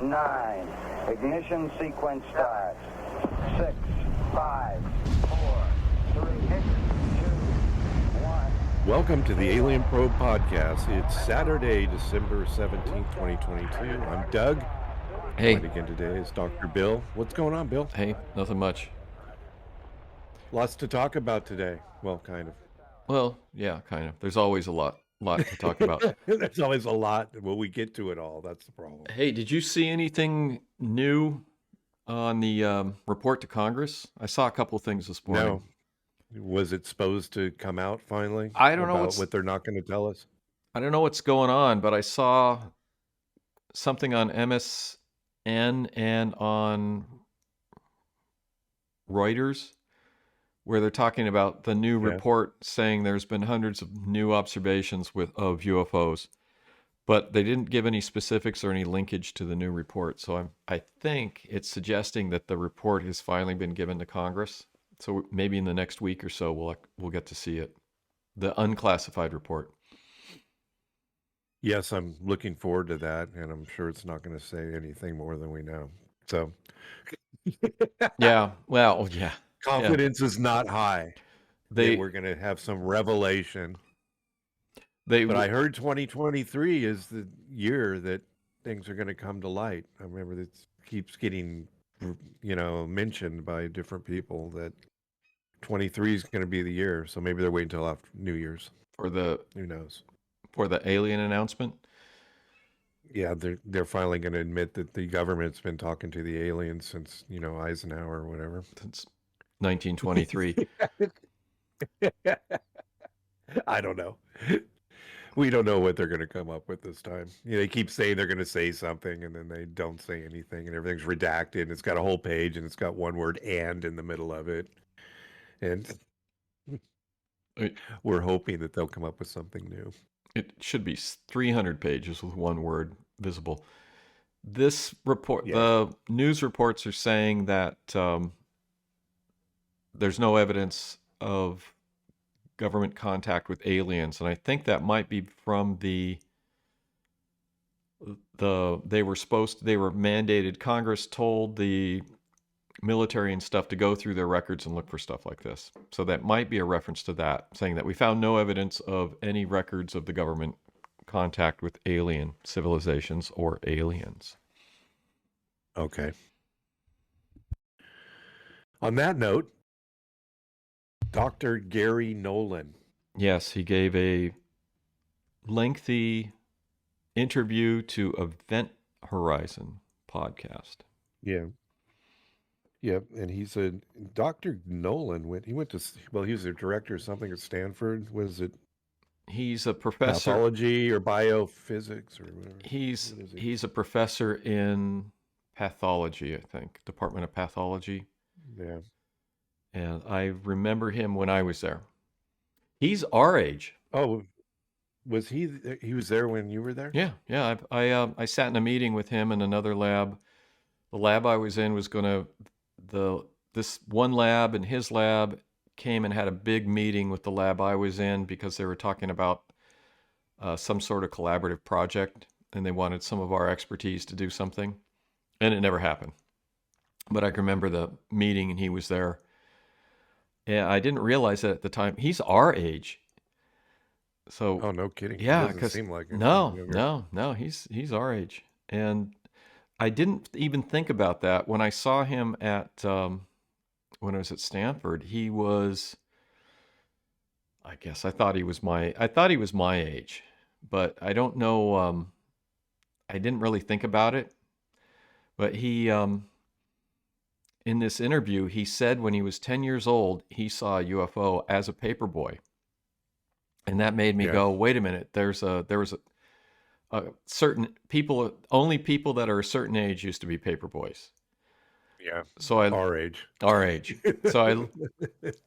9. Ignition sequence starts. 6, 5, 4, 3, 2, 1. Welcome to the Alien Probe Podcast. It's Saturday, December 17th, 2022. I'm Doug. Hey. Joined again today is Dr. Bill. What's going on, Bill? Hey, nothing much. Lots to talk about today. Well, kind of. Well, yeah, kind of. There's always a lot to talk about. There's always a lot. Will we get to it all? That's the problem. Hey, did you see anything new on the report to Congress? I saw a couple of things this morning. No. Was it supposed to come out finally? I don't know what they're not going to tell us. I don't know what's going on, but I saw something on MSN and on Reuters where they're talking about the new report saying there's been hundreds of new observations of UFOs, but they didn't give any specifics or any linkage to the new report. So I think it's suggesting that the report has finally been given to Congress. So maybe in the next week or so we'll get to see it, the unclassified report. Yes, I'm looking forward to that, and I'm sure it's not going to say anything more than we know. So, yeah, well, yeah. Confidence is not high. We're going to have some revelation. But I heard 2023 is the year that things are going to come to light. I remember that keeps getting, mentioned by different people that 23 is going to be the year. So maybe they're waiting until after New Year's. Who knows? For the alien announcement? Yeah, they're finally going to admit that the government's been talking to the aliens since, Eisenhower or whatever. Since 1923. I don't know. We don't know what they're going to come up with this time. They keep saying they're going to say something, and then they don't say anything, and everything's redacted, and it's got a whole page, and it's got one word "and" in the middle of it. And we're hoping that they'll come up with something new. It should be 300 pages with one word visible. This report, the news reports are saying that there's no evidence of government contact with aliens, and I think that might be from they were mandated. Congress told the military and stuff to go through their records and look for stuff like this. So that might be a reference to that, saying that we found no evidence of any records of the government contact with alien civilizations or aliens. Okay. On that note, Dr. Garry Nolan. Yes, he gave a lengthy interview to Event Horizon podcast. Yeah. Yep, and he's Dr. Nolan he was a director of something at Stanford. Was it? He's a professor. Pathology or biophysics or whatever. He's a professor in pathology, I think, Department of Pathology. Yeah. And I remember him when I was there. He's our age. Oh, was he? He was there when you were there? Yeah. I sat in a meeting with him in another lab. The lab I was in was this one lab and his lab came and had a big meeting with the lab I was in because they were talking about some sort of collaborative project, and they wanted some of our expertise to do something, and it never happened. But I can remember the meeting, and he was there. Yeah, I didn't realize that at the time. He's our age. So. Oh, no kidding. Yeah, it doesn't seem like it. No. He's our age, and I didn't even think about that when I saw him when I was at Stanford. He was, I guess, I thought he was my age, but I don't know. I didn't really think about it, but he. In this interview, he said when he was 10 years old, he saw a UFO as a paperboy. And that made me go, wait a minute, there was a certain people, only people that are a certain age used to be paperboys. Yeah. So our age. So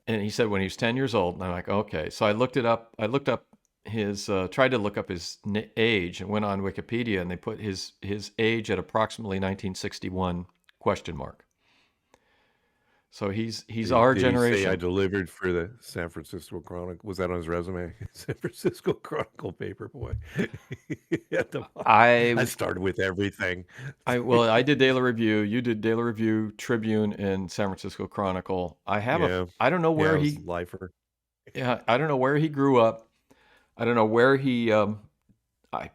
and he said when he was 10 years old, and I'm like, okay. So I looked it up. I looked up tried to look up his age and went on Wikipedia, and they put his age at approximately 1961 ? So he's our Did he say I generation. delivered for the San Francisco Chronicle? Was that on his resume? San Francisco Chronicle paperboy. I I started with everything. I did Daily Review. You did Daily Review, Tribune, and San Francisco Chronicle. Yeah. I don't know Yeah, where I was he. lifer. Yeah, I don't know where he grew up. I don't know where he. I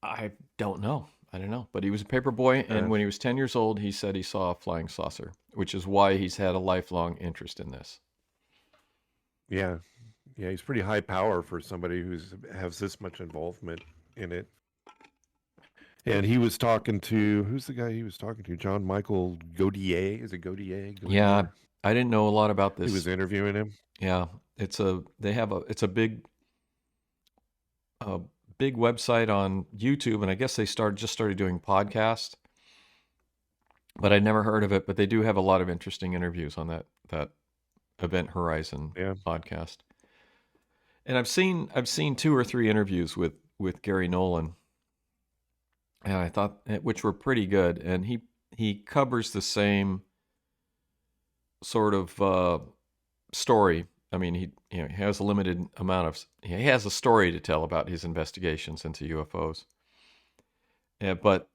I don't know. I don't know. But he was a paper boy, and when he was 10 years old, he said he saw a flying saucer, which is why he's had a lifelong interest in this. Yeah. Yeah, he's pretty high power for somebody who's has this much involvement in it. And he was talking to, who's the guy he was talking to? John Michael Godiers. Is it Godier? Yeah, I didn't know a lot about this. He was interviewing him. Yeah, it's a big big website on YouTube, and I guess they just started doing podcasts. But I'd never heard of it. But they do have a lot of interesting interviews on that Event Horizon podcast. And I've seen 2 or 3 interviews with Garry Nolan, and I thought which were pretty good. And he covers the same sort of story. I mean, he has a limited amount of he has a story to tell about his investigations into UFOs. But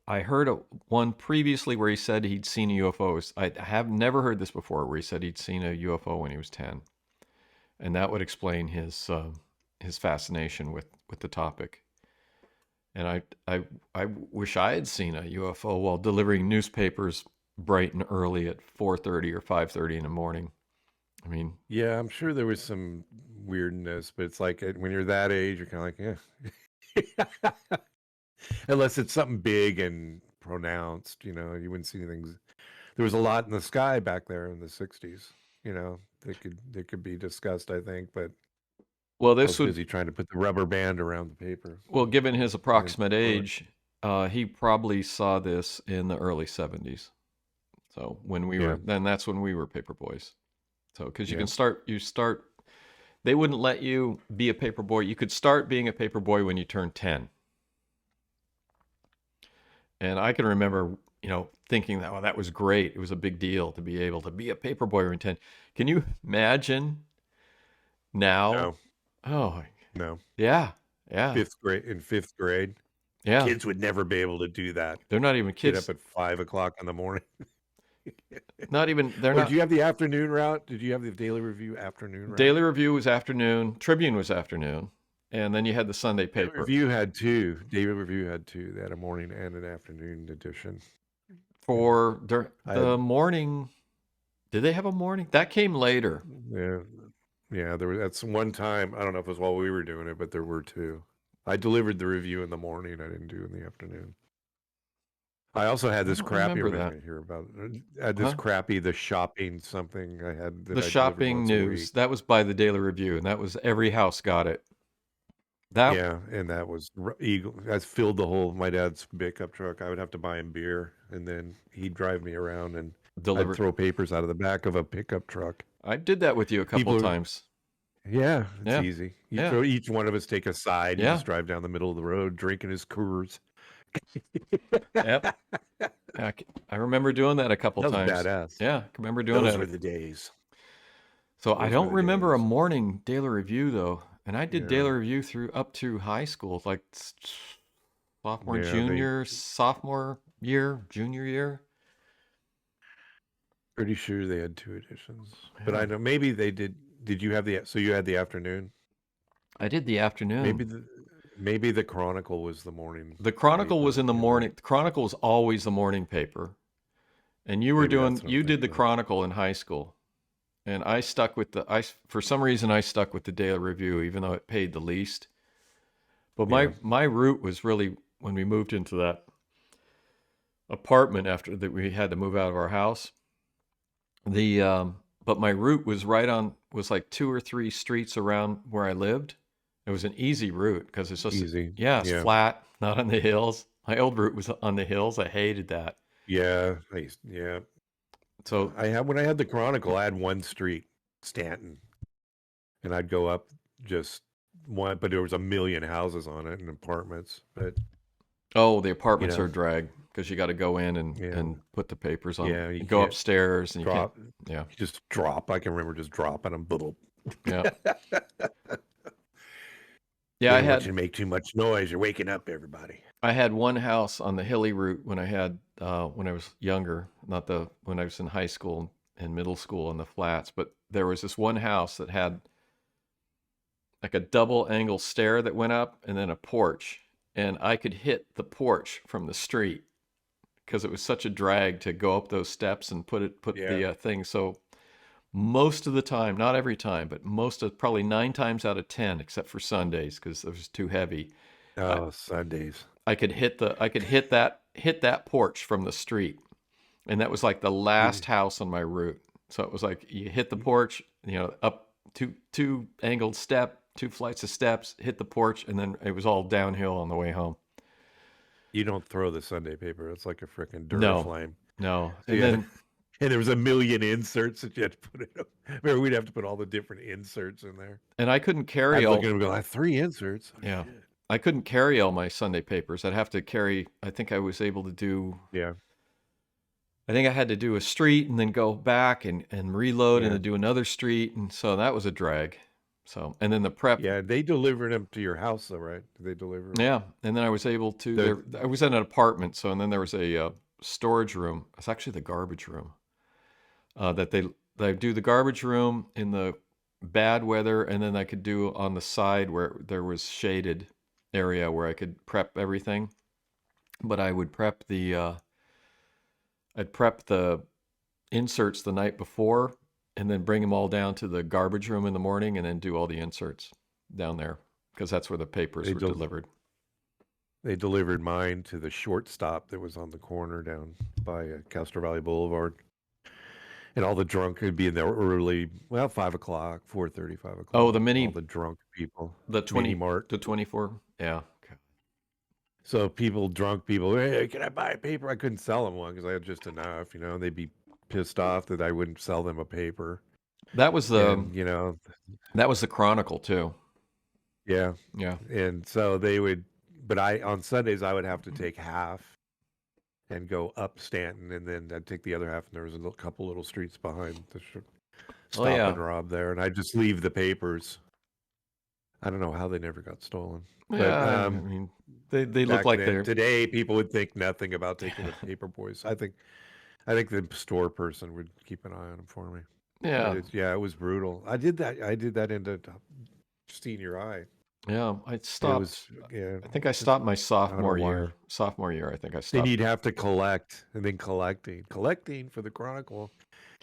I heard one previously where he said he'd seen a UFO. I have never heard this before, where he said he'd seen a UFO when he was 10, and that would explain his fascination with the topic. And I wish I had seen a UFO while delivering newspapers bright and early at 4:30 or 5:30 in the morning. I mean, yeah, I'm sure there was some weirdness, but it's like when you're that age, you're kind of like, yeah. Unless it's something big and pronounced, you wouldn't see anything. There was a lot in the sky back there in the 60s, that could be discussed, I think, but well, I was busy trying to put the rubber band around the paper. Well, given his approximate age, he probably saw this in the early 70s. So when we were, then that's when we were paper boys. So, because you start, they wouldn't let you be a paper boy. You could start being a paper boy when you turned 10. And I can remember, thinking that, well, that was great. It was a big deal to be able to be a paper boy when 10. Can you imagine now? No. Oh, no. Yeah. In fifth grade. Yeah. Kids would never be able to do that. They're not even kids. Get up at 5 o'clock in the morning. Not even, they're not. Did you have the afternoon route? Did you have the Daily Review afternoon route? Daily Review was afternoon. Tribune was afternoon. And then you had the Sunday paper. Daily Review had 2. Daily Review had 2. They had a morning and an afternoon edition. For the morning, did they have a morning? That came later. Yeah, that's one time. I don't know if it was while we were doing it, but there were 2. I delivered the review in the morning. I didn't do it in the afternoon. I also had this crappy here about. I had this crappy the shopping something I had. The shopping news that was by the Daily Review, and that was every house got it. And that was Eagle. I filled my dad's pickup truck. I would have to buy him beer, and then he'd drive me around and I'd throw papers out of the back of a pickup truck. I did that with you a couple of times. Yeah, it's easy. Each one of us take a side and just drive down the middle of the road, drinking his Coors. Yep. I remember doing that a couple times. Badass. Yeah, I remember doing that. Those were the days. So I don't remember a morning Daily Review though, and I did Daily Review up to high school, like sophomore, sophomore year, junior year. Pretty sure they had 2 editions, but I know maybe they did. Did you have so you had the afternoon? I did the afternoon. Maybe the Chronicle was the morning. The Chronicle was in the morning. The Chronicle was always the morning paper, and you did the Chronicle in high school, and I stuck with for some reason I stuck with the Daily Review, even though it paid the least. But my route was really when we moved into that apartment after that we had to move out of our house. But my route was was like 2 or 3 streets around where I lived. It was an easy route because it's just easy. It's flat, not on the hills. My old route was on the hills. I hated that. Yeah. So when I had the Chronicle, I had one street, Stanton, and I'd go up just one, but there was a million houses on it and apartments. But the apartments are a drag. because you got to go in and put the papers on. Yeah, you go can't upstairs and drop. you can't. You just drop. I can remember just dropping them. Yeah. Yeah, I had. Want you to make too much noise. You're waking up everybody. I had one house on the hilly route when I was younger, when I was in high school and middle school on the flats, but there was this one house that had like a double angle stair that went up and then a porch, and I could hit the porch from the street because it was such a drag to go up those steps and put the thing. So most of the time, not every time, but probably 9 times out of 10, except for Sundays because it was too heavy. Oh, Sundays! I could hit that porch from the street, and that was like the last house on my route. So it was like you hit the porch, up two angled step, 2 flights of steps, hit the porch, and then it was all downhill on the way home. You don't throw the Sunday paper; it's like a freaking Duraflame. No. And there was a million inserts that you had to put in. Remember, we'd have to put all the different inserts in there. And I couldn't carry all. I have 3 inserts. Oh, yeah. Shit. I couldn't carry all my Sunday papers. I'd have to carry. I think I was able to do. Yeah. I think I had to do a street and then go back and reload and then do another street, and so that was a drag. So, and then the prep. Yeah, they delivered them to your house, though, right? Did they deliver them? Yeah, and then I was able to. I was in an apartment, so and then there was a storage room. It's actually the garbage room. That they do the garbage room in the bad weather, and then I could do on the side where there was shaded area where I could prep everything. But I would prep I'd prep the inserts the night before, and then bring them all down to the garbage room in the morning, and then do all the inserts down there because that's where the papers were delivered. They delivered mine to the shortstop that was on the corner down by Castro Valley Boulevard. And all the drunk would be in there early, 5 o'clock, 4:30, 5 o'clock. Oh, all the drunk people. The 20 Mart. The 24. Yeah. Okay. So drunk people, hey, can I buy a paper? I couldn't sell them one because I had just enough, They'd be pissed off that I wouldn't sell them a paper. That was that was the Chronicle too. Yeah. Yeah. And so they would, but on Sundays I would have to take half and go up Stanton, and then I'd take the other half, and there was a couple little streets behind to stop and rob there, and I'd just leave the papers. I don't know how they never got stolen. Yeah, but, they look like they're... Today, people would think nothing about taking the paper boys. I think the store person would keep an eye on them for me. Yeah. It was brutal. I did that into senior high. Yeah, I stopped. I think I stopped my sophomore year. Sophomore year, I think I stopped. Then you'd have to collect, and then collecting for the Chronicle.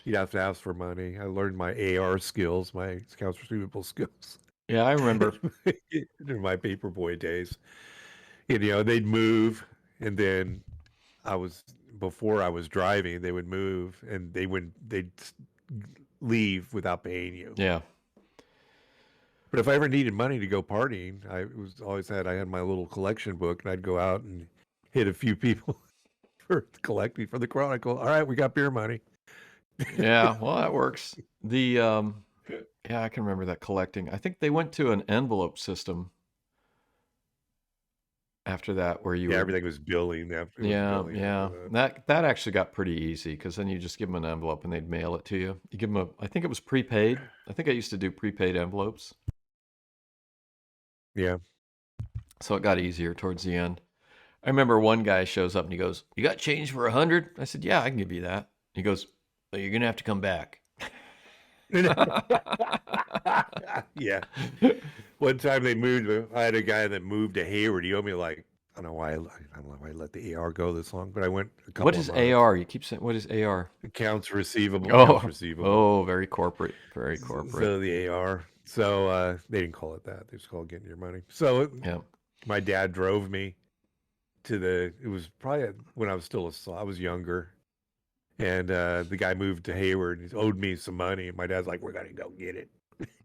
You'd have to ask for money. I learned my AR skills, my accounts receivable skills. Yeah, I remember in my paperboy days. They'd move, and then before I was driving, they would move, and they'd leave without paying you. Yeah. But if I ever needed money to go partying, I had my little collection book, and I'd go out and hit a few people for collecting for the Chronicle. All right, we got beer money. Yeah, well, that works. I can remember that collecting. I think they went to an envelope system after that, where everything was billing. That actually got pretty easy because then you just give them an envelope and they'd mail it to you. You give them I think it was prepaid. I think I used to do prepaid envelopes. Yeah. So it got easier towards the end. I remember one guy shows up and he goes, "You got change for 100?" I said, "Yeah, I can give you that." He goes, "Well, you're gonna have to come back." Yeah. One time I had a guy that moved to Hayward. He owed me I don't know why I let the AR go this long, but I went a couple. What is AR? You keep saying, what is AR? Accounts receivable. Oh, very corporate. Very corporate. So the AR. So they didn't call it that. They just called getting your money. So my dad drove me to it was probably when I was I was younger. And the guy moved to Hayward. He owed me some money. And my dad's like, "We're going to go get it."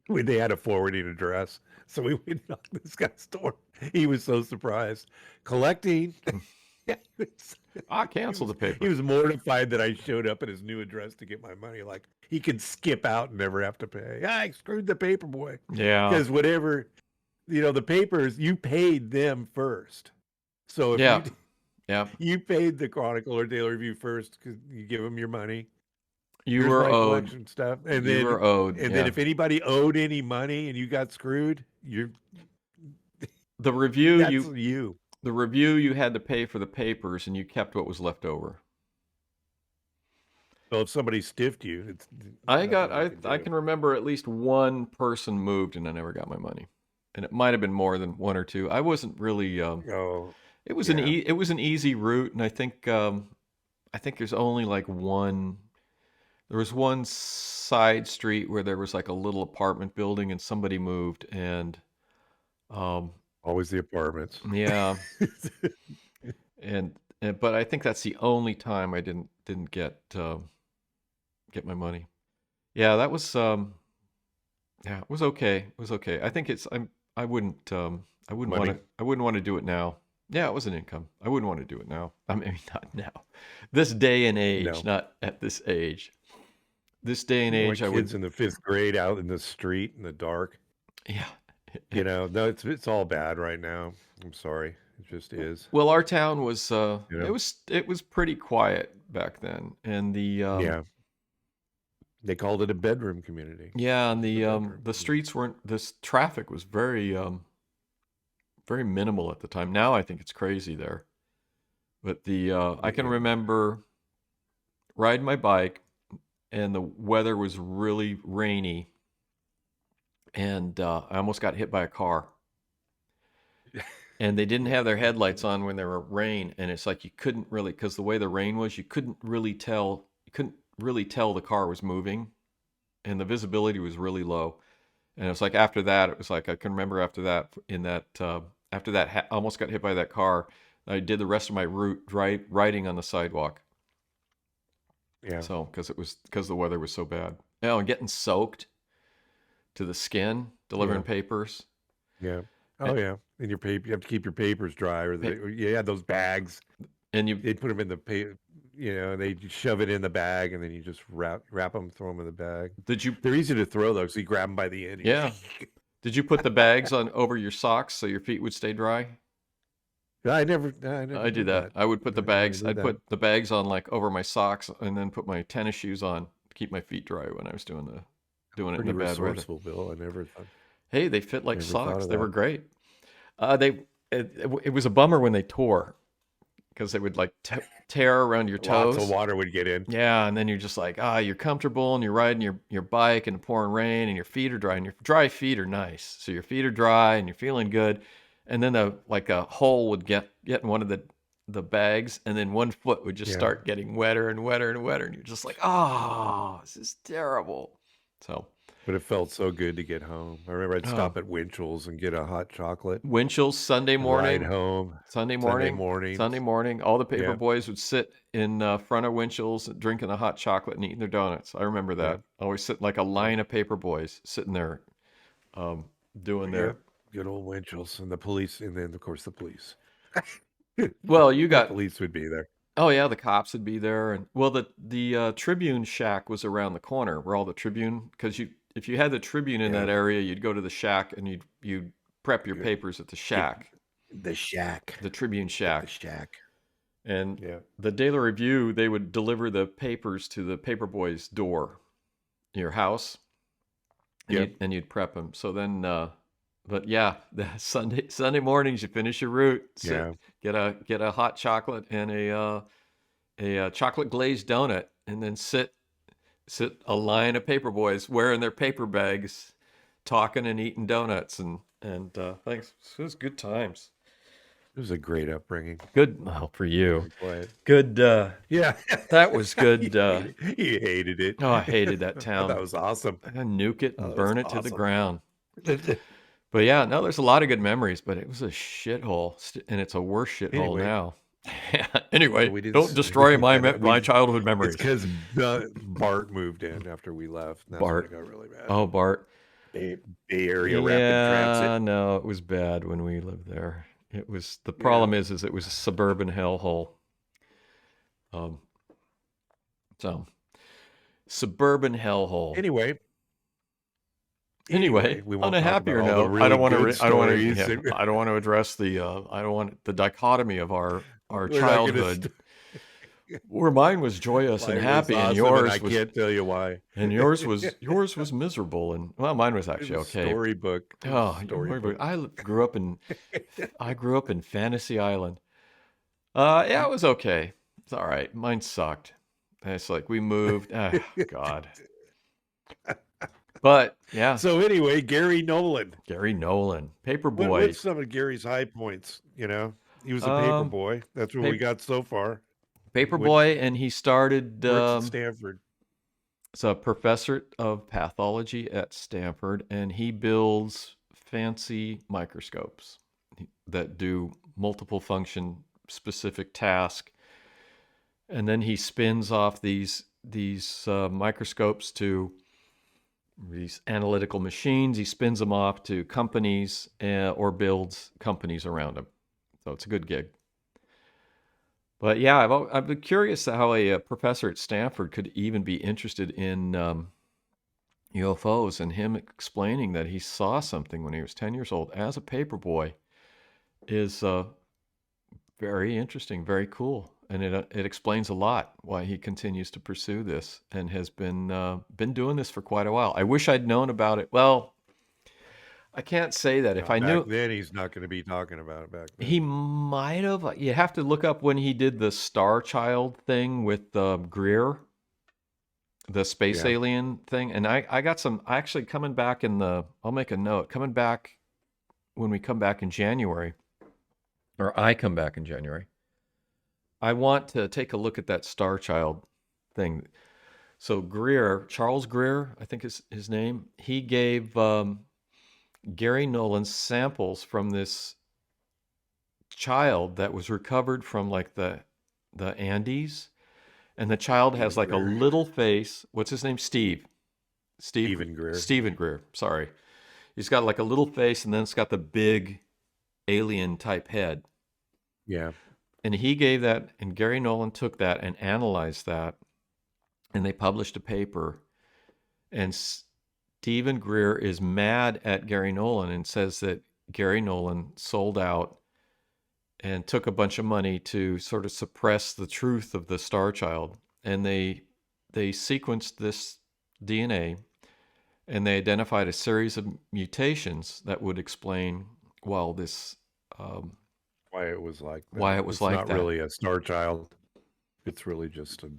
They had a forwarding address. So we went to this guy's door. He was so surprised. Collecting. I canceled the paper. He was mortified that I showed up at his new address to get my money. Like, he could skip out and never have to pay. I screwed the paper boy. Yeah. Because whatever, the papers, you paid them first. So if Yeah. You paid the Chronicle or Daily Review first because you give them your money. You Here's were my owed. collection stuff, and You then were owed. and Yeah. then if anybody owed any money and you got screwed, The review that's you you. the review you had to pay for the papers, and you kept what was left over. Well, if somebody stiffed you, it's I nothing can remember at least one person moved, and I never got my money, and it might have been more than one or two. I wasn't really. Oh, It was yeah. it was an easy route, and I think there's only like one. There was one side street where there was like a little apartment building, and somebody moved, and always the apartments. yeah, and but I think that's the only time I didn't get my money. Yeah, that was yeah, it was okay. It was okay. I think I wouldn't Money. want to do it now. Yeah, it was an income. I wouldn't want to do it now. I mean, not now. This day and age, No. not at this age. This day and Like age, I kids would. in the 5th grade out in the street in the dark. Yeah. No, it's all bad right now. I'm sorry, it just is. Well, our town was You know? it was pretty quiet back then, and the Yeah, they called it a bedroom community. yeah, and The bedroom. the streets weren't. This traffic was very very minimal at the time. Now I think it's crazy there. But I can Yeah. remember riding my bike, and the weather was really rainy, and I almost got hit by a car. And they didn't have their headlights on when there were rain, and it's like you couldn't really, because the way the rain was, you couldn't really tell the car was moving, and the visibility was really low. And it was like after that, it was like I can remember after that, almost got hit by that car. I did the rest of my route riding on the sidewalk. Yeah. So because the weather was so bad. Oh, and getting soaked to the skin delivering papers. Yeah. Oh yeah. And your paper, you have to keep your papers dry, or you had those bags, and they put them in the paper. They shove it in the bag, and then you just wrap them, throw them in the bag. They're easy to throw though, so you grab them by the end. Yeah. Did you put the bags on over your socks so your feet would stay dry? I never I did that. I would put the bags. I'd put the bags on like over my socks, and then put my tennis shoes on to keep my feet dry when I was doing it in the bad weather. Bill. I never thought. Hey, they fit like socks. They were great. It was a bummer when they tore, because they would like tear around your toes. Lots of water would get in. Yeah, and then you're just like, you're comfortable, and you're riding your bike in the pouring rain, and your feet are dry, and your dry feet are nice. So your feet are dry, and you're feeling good. And then a hole would get in one of the bags, and then one foot would just start getting wetter and wetter and wetter, and you're just like, this is terrible. So. But it felt so good to get home. I remember I'd stop at Winchell's and get a hot chocolate. Winchell's Sunday morning. Ride home. Sunday morning. All the paper boys would sit in front of Winchell's drinking the hot chocolate and eating their donuts. I remember that. Always sitting like a line of paper boys sitting there doing their... Good old Winchell's, and the police, and then of course the police. Well, you got... The police would be there. Oh yeah, the cops would be there, and well, the Tribune shack was around the corner where all the Tribune, because if you had the Tribune in that area, you'd go to the shack and you'd prep your papers at the shack. The shack. The Tribune shack. The shack. And the Daily Review, they would deliver the papers to the paper boy's door, your house, and you'd prep them. So then, but yeah, the Sunday mornings, you finish your route, get a hot chocolate and a chocolate glazed donut, and then sit a line of paper boys wearing their paper bags, talking and eating donuts, and thanks. It was good times. It was a great upbringing. Good, well, for you. Good. Yeah, that was good. You hated it. Oh, I hated that town. That was awesome. I nuke it and burn it to the ground. But yeah, no, there's a lot of good memories, but it was a shithole, and it's a worse shithole now. Anyway, don't destroy my childhood memories. It's because Bart moved in after we left. That's Bart got really bad. Oh, Bart. Bay Area rapid transit. No, it was bad when we lived there. It was, the problem is it was a suburban hellhole. So suburban hellhole. Anyway, on a happier note, I don't want to address the dichotomy of our our We're not gonna childhood, where mine was joyous and Mine was happy, and awesome, yours I was can't tell you why. yours was miserable, and well, mine was It actually was okay. storybook. It was Oh, storybook. I grew up in Fantasy Island. Yeah, it was okay. It's all right. Mine sucked. And it's like we moved. God. But yeah, So anyway, Garry Nolan. Gary Nolan, What's Paperboy. some of Gary's high points? You know, he was a paper Um, boy. That's what we pa- got so far. Paperboy, and he started. Works at Stanford. He's a professor of pathology at Stanford, and he builds fancy microscopes that do multiple function specific task. And then he spins off these microscopes to these analytical machines. He spins them off to companies or builds companies around them. So it's a good gig. But yeah, I've been curious how a professor at Stanford could even be interested in UFOs, and him explaining that he saw something when he was 10 years old as a paperboy is very interesting, very cool. And it explains a lot why he continues to pursue this and has been doing this for quite a while. I wish I'd known about it. Well, I can't say that. If I Back knew, then, he's not going to be talking about it back then. he might have. You have to look up when he did the Star Child thing with Greer, the space Yeah. alien thing. And I got some actually coming back I'll make a note, coming back when we come back in January, or I come back in January. I want to take a look at that Star Child thing. So Greer, Charles Greer, I think is his name, he gave Garry Nolan samples from this child that was recovered from like the Andes, and the child has like a little face. What's his name? Stephen Greer. Stephen Greer. Sorry, he's got like a little face, and then it's got the big alien type head. Yeah. And he gave that, and Garry Nolan took that and analyzed that, and they published a paper. And Stephen Greer is mad at Garry Nolan and says that Garry Nolan sold out and took a bunch of money to sort of suppress the truth of the Star Child. And they sequenced this DNA, and they identified a series of mutations that would explain, well, this why it was like that. Why it was it's like not that. really a Star Child. It's really just a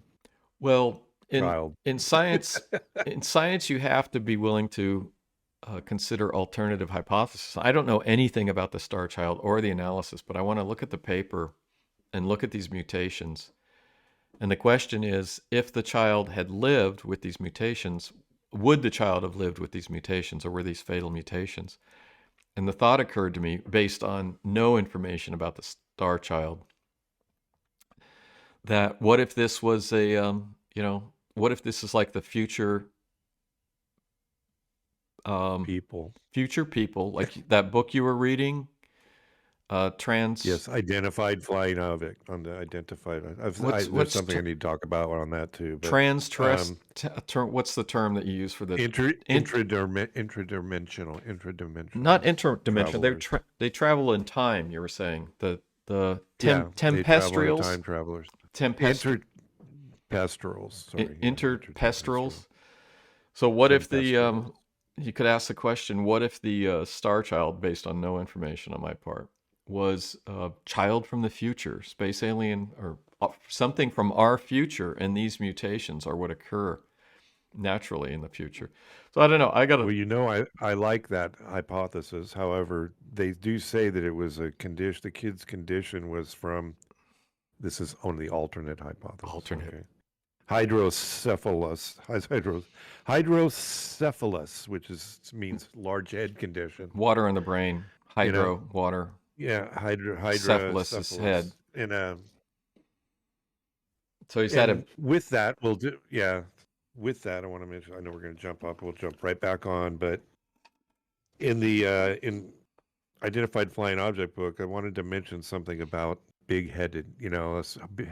child. In science, you have to be willing to consider alternative hypotheses. I don't know anything about the Star Child or the analysis, but I want to look at the paper and look at these mutations. And the question is, if the child had lived with these mutations, would the child have lived with these mutations, or were these fatal mutations? And the thought occurred to me, based on no information about the Star Child, that what if this was what if this is like the future future people, like that book you were reading, Yes, identified flying object on the identified. There's something I need to talk about on that too. But, what's the term that you use for the interdimensional? Not interdimensional. They travel in time. You were saying the tempestrials, time travelers, interpestrals. Sorry, interpestrals. So what if the you could ask the question, what if the Star Child, based on no information on my part, was a child from the future, space alien, or something from our future, and these mutations are what occur naturally in the future. So I don't know. Well, I like that hypothesis. However, they do say that it was a condition. The kid's condition was from. This is only alternate hypothesis. Okay. Hydrocephalus, which means large head condition. Water in the brain. Water. Yeah, hydrocephalus head. So he's had with that, we'll do. Yeah, with that, I want to mention. I know we're going to jump up. We'll jump right back on. But in the in Identified Flying Object book, I wanted to mention something about big-headed.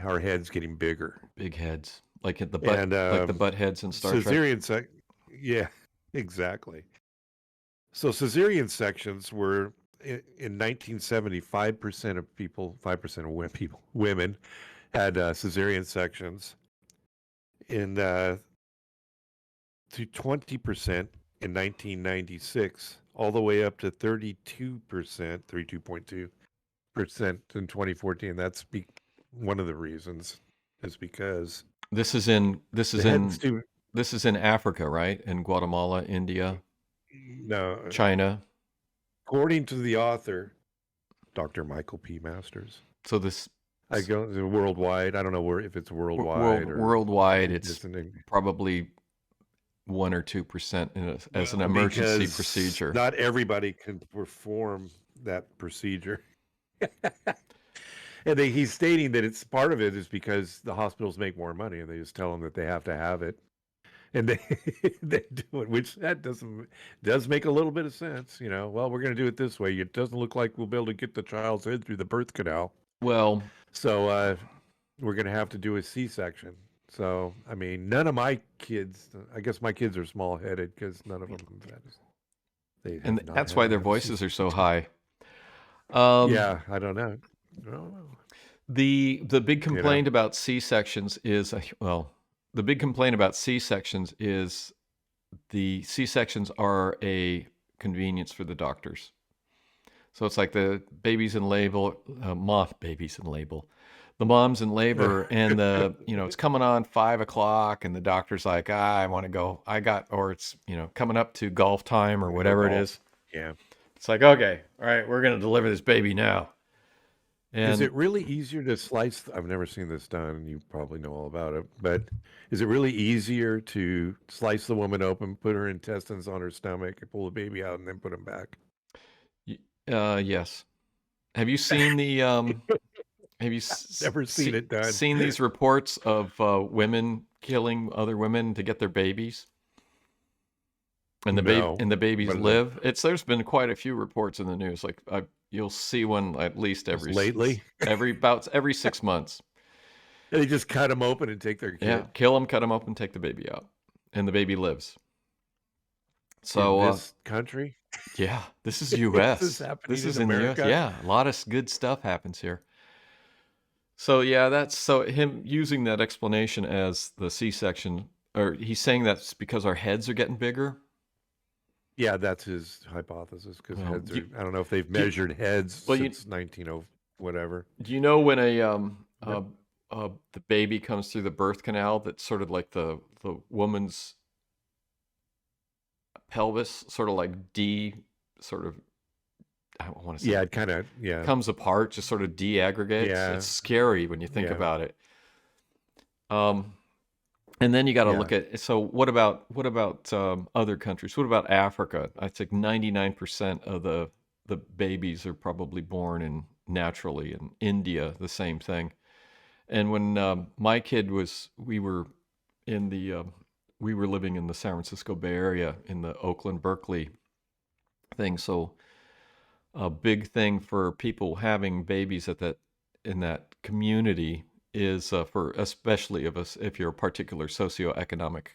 Our heads getting bigger. Big heads, like at the butt, like the butt heads in Star Trek. Yeah, exactly. So cesarean sections were in 1970, 5% of people, 5% of women had cesarean sections. To 20% in 1996, all the way up to 32%, 32.2% in 2014. That's one of the reasons is because this is in to, Africa, right? In Guatemala, India, no, China. According to the author, Dr. Michael P. Masters. So this I go worldwide. I don't know if it's worldwide or worldwide. It's probably 1 or 2% as an emergency procedure. Not everybody can perform that procedure. And he's stating that it's part of it is because the hospitals make more money, and they just tell them that they have to have it, and they do it, which that does make a little bit of sense. Well, we're going to do it this way. It doesn't look like we'll be able to get the child's head through the birth canal. Well, so we're going to have to do a C-section. So, I mean, none of my kids, I guess my kids are small-headed because none of them and that's why their voices are so high. Yeah, I don't know. The big complaint about C-sections is, the big complaint about C-sections is the C-sections are a convenience for the doctors. So it's like the babies in labor, the mom's in labor, and it's coming on 5 o'clock, and the doctor's like, I want to go. Or it's coming up to golf time or whatever it is. Yeah, it's like, okay, all right, we're gonna deliver this baby now. And is it really easier to slice? I've never seen this done. You probably know all about it, but is it really easier to slice the woman open, put her intestines on her stomach, pull the baby out, and then put them back? Yes. Have you seen the? Have you never seen it done? Seen these reports of women killing other women to get their babies? And the babies live. There's been quite a few reports in the news. Like you'll see one at least every 6 months. And they just cut them open and take their kid. Yeah, kill them, cut them open, take the baby out, and the baby lives. So in this country, yeah, this is U.S. this is in America. The U.S. Yeah, a lot of good stuff happens here. So yeah, him using that explanation as the C-section, or he's saying that's because our heads are getting bigger. Yeah, that's his hypothesis, because heads are, I don't know if they've measured heads since 1900 whatever. Do you know when the baby comes through the birth canal, that's sort of like the woman's pelvis sort of like I don't want to say. Yeah, it kind of comes apart, just sort of de-aggregates. Yeah. It's scary when you think about it. And then you got to look at, so what about other countries? What about Africa? I think 99% of the babies are probably born naturally. In India, the same thing. And when my kid we were living in the San Francisco Bay Area in the Oakland, Berkeley thing. So a big thing for people having babies in that community is especially if you're a particular socioeconomic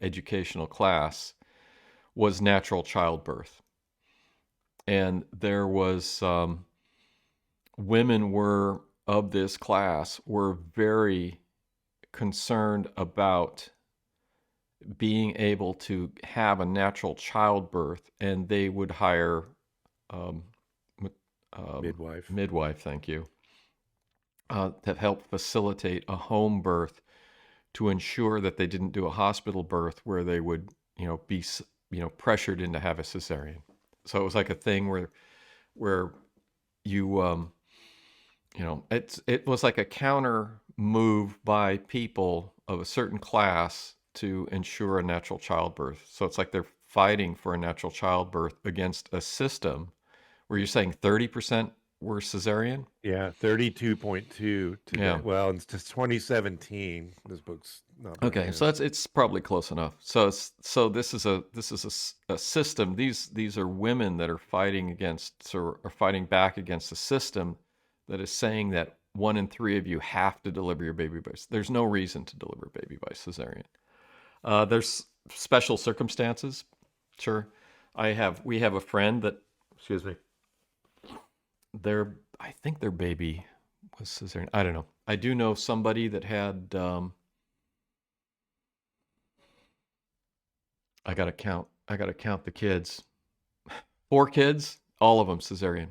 educational class, was natural childbirth. And there was women of this class were very concerned about being able to have a natural childbirth, and they would hire midwife, thank you, to help facilitate a home birth, to ensure that they didn't do a hospital birth where they would be pressured into have a cesarean. So it was like a thing where you it was like a counter move by people of a certain class to ensure a natural childbirth. So it's like they're fighting for a natural childbirth against a system where you're saying 30% were cesarean? Yeah, 32.2 today. Yeah. Well, it's just 2017. This book's not okay. So it's probably close enough. So this is a system. These are women that are fighting back against a system that is saying that 1 in 3 of you have to deliver your baby by. There's no reason to deliver a baby by cesarean. There's special circumstances. Sure, we have a friend that. Excuse me. I think their baby was cesarean. I don't know. I do know somebody that had. I gotta count the kids. 4 kids, all of them cesarean.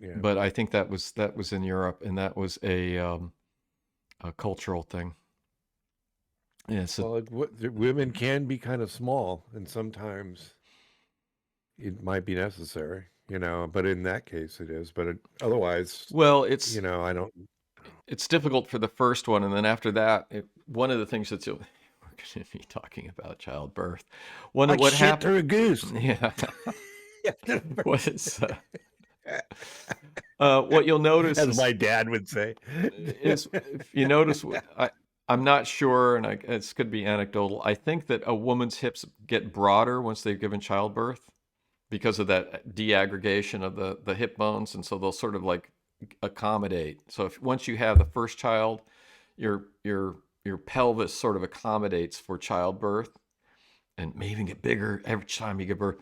Yeah. But I think that was in Europe, and that was a cultural thing. Yeah. So women can be kind of small, and sometimes it might be necessary, but in that case it is. But otherwise, well, it's I don't. it's difficult for the first one, and then after that, one of the things we're going to be talking about childbirth. Like what shit happened? to a goose. Yeah. What you'll notice, as my dad would say, is if you notice, I'm not sure, and it could be anecdotal. I think that a woman's hips get broader once they've given childbirth because of that deaggregation of the hip bones, and so they'll sort of like accommodate. So once you have the first child, your pelvis sort of accommodates for childbirth, and may even get bigger every time you give birth.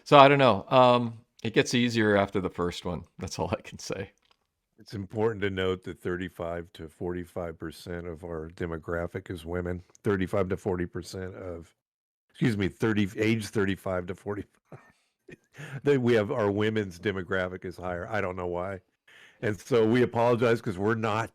So I don't know. It gets easier after the first one. That's all I can say. It's important to note that 35 to 45% of our demographic is women. 35 to 40% of, age 35 to 45. We have our women's demographic is higher. I don't know why. And so we apologize because we're not,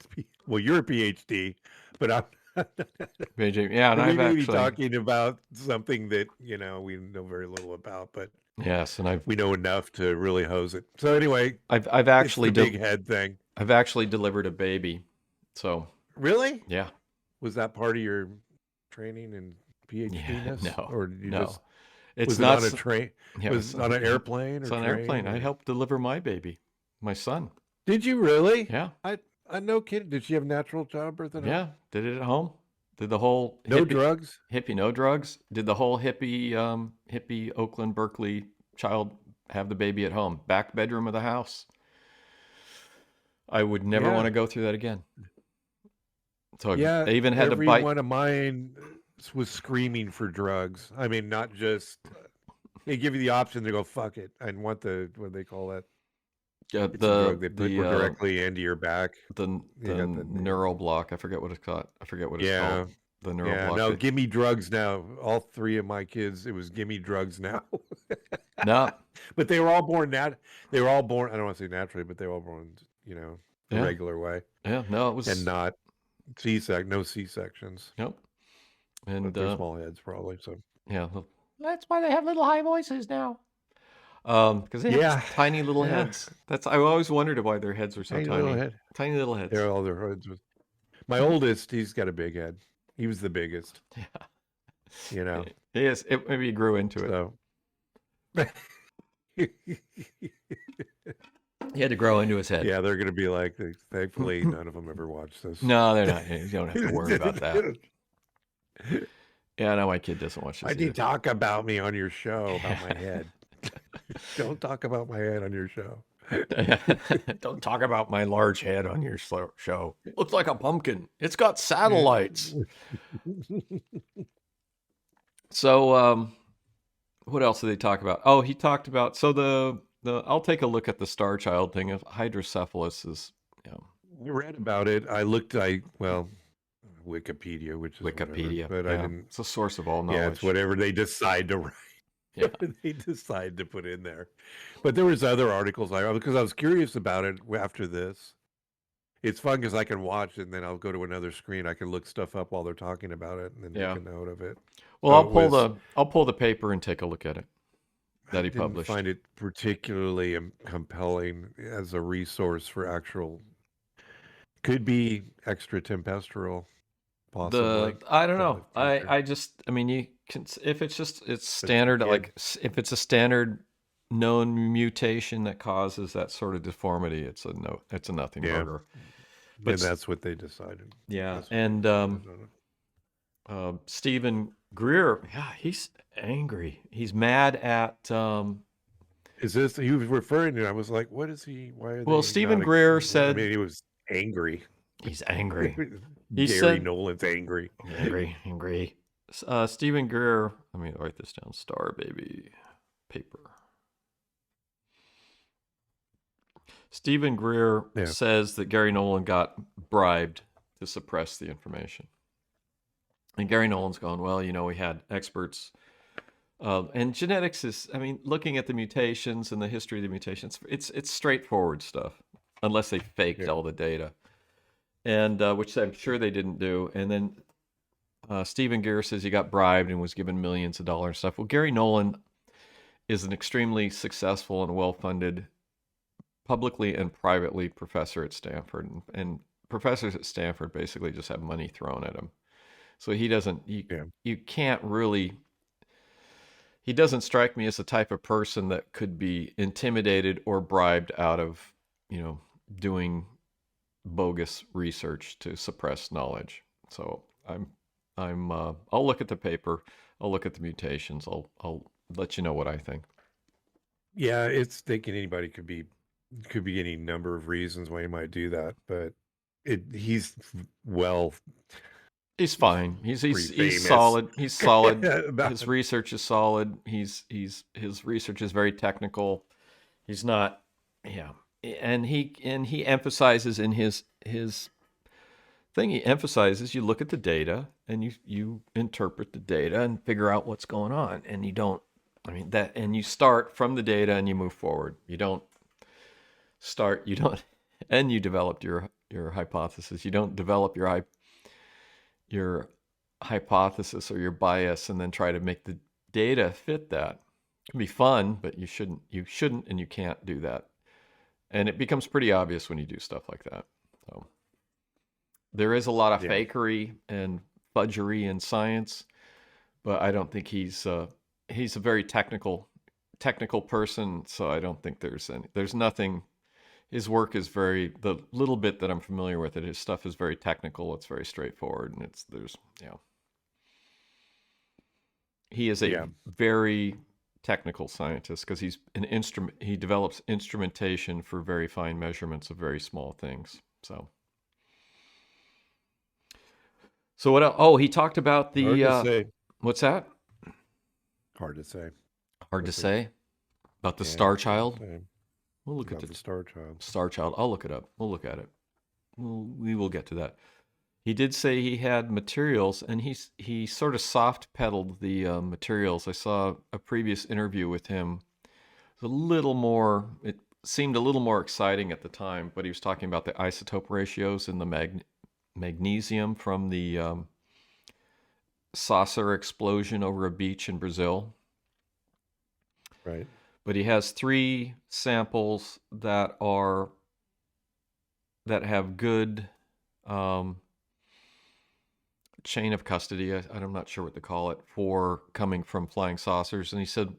well, you're a PhD, but I'm yeah, and we I've may be actually talking about something that, we know very little about, but yes, and we know enough to really hose it. So anyway, I've actually it's the big head thing. I've actually delivered a baby. So really? Yeah. Was that part of your training and PhD-ness? No. Or did you No. Just It's was not it on a train? Yeah, Was it on an airplane or it's on an train? airplane. I helped deliver my baby, my son. Did you really? Yeah. I no kidding. Did she have natural childbirth at home? Yeah, did it at home. Did the whole No drugs? No drugs. Did the whole hippie Oakland, Berkeley child have the baby at home? Back bedroom of the house. I would never want to go through that again. So yeah, they even had to every bite. one of mine was screaming for drugs. I mean, not just they give you the option to go fuck it. I want what do they call that? It's a drug they put directly into your back. The neural block. I forget what it's called. It's called. The neural block. No, give me drugs now. All 3 of my kids, it was give me drugs now. No. But they were all born they were all born, I don't want to say naturally, but they were all born, the regular way. Yeah, no, it was. And not no C-sections. Nope. And but they're small heads probably, so. Yeah. That's why they have little high voices now. Because they have tiny little heads. I always wondered why their heads were so tiny. Tiny little heads. They're all their heads. My oldest, he's got a big head. He was the biggest. Yeah. Yes, maybe he grew into it. So. He had to grow into his head. Yeah, they're going to be like, thankfully, none of them ever watch this. No, they're not. You don't have to worry about that. Yeah, no, my kid doesn't watch this. Why do you talk about me on your show, about my head? Don't talk about my head on your show. Don't talk about my large head on your show. It looks like a pumpkin. It's got satellites. So, what else did they talk about? Oh, he talked about, so the I'll take a look at the Star Child thing of hydrocephalus is, I read about it. Wikipedia, which is Wikipedia, whatever, but I didn't. It's a source of all knowledge. Yeah, it's whatever they decide to write. Yeah. They decide to put in there. But there was other articles because I was curious about it after this. It's fun because I can watch it and then I'll go to another screen. I can look stuff up while they're talking about it and then make a note of it. Well, so I'll pull the paper and take a look at it that he published. I find it particularly compelling as a resource for actual. Could be extratempestural. Possibly. I don't know. I mean, you can, if it's standard, like if it's a standard known mutation that causes that sort of deformity, it's a nothing burger. But that's what they decided. Yeah. And Stephen Greer, he's angry. He's mad at is this he was referring to? I was like, what is he? Why are well, Stephen Greer said he was angry. He's angry. Garry Nolan's angry. Angry. Stephen Greer, let me write this down. Star Baby paper. Stephen Greer Yeah. says that Garry Nolan got bribed to suppress the information. And Garry Nolan's going, well, we had experts. And genetics is, looking at the mutations and the history of the mutations, it's straightforward stuff, unless they faked all the data, and which I'm sure they didn't do. And then Stephen Greer says he got bribed and was given millions of dollars and stuff. Well, Garry Nolan is an extremely successful and well-funded, publicly and privately, professor at Stanford, and professors at Stanford basically just have money thrown at him. So he doesn't. You can't really. He doesn't strike me as the type of person that could be intimidated or bribed out of, doing bogus research to suppress knowledge. So I'll look at the paper. I'll look at the mutations. I'll let you know what I think. Yeah, it's thinking anybody could be any number of reasons why he might do that, but he's He's fine. He's solid. He's solid. His research is solid. His research is very technical. He's not, and he emphasizes in his thing. He emphasizes you look at the data and you interpret the data and figure out what's going on, and you don't. And you start from the data and you move forward. You don't, and you developed your hypothesis. You don't develop your hypothesis or your bias and then try to make the data fit that. It can be fun, but you shouldn't and you can't do that. And it becomes pretty obvious when you do stuff like that. So there is a lot of fakery and fudgery in science, but I don't think he's a very technical person, so I don't think there's nothing. His work is the little bit that I'm familiar with his stuff is very technical. It's very straightforward, and he is a very technical scientist because he's an instrument. He develops instrumentation for very fine measurements of very small things. So what else? Oh, he talked about the, hard to say. What's that? Hard to say. Hard to say? About the Star Child? We'll look at the Star Child. Star Child. I'll look it up. We'll look at it. We will get to that. He did say he had materials, and he sort of soft pedaled the materials. I saw a previous interview with him. It seemed a little more exciting at the time, but he was talking about the isotope ratios in the magnesium from the saucer explosion over a beach in Brazil. Right. But he has 3 samples that have good chain of custody. I'm not sure what to call it, for coming from flying saucers. And he said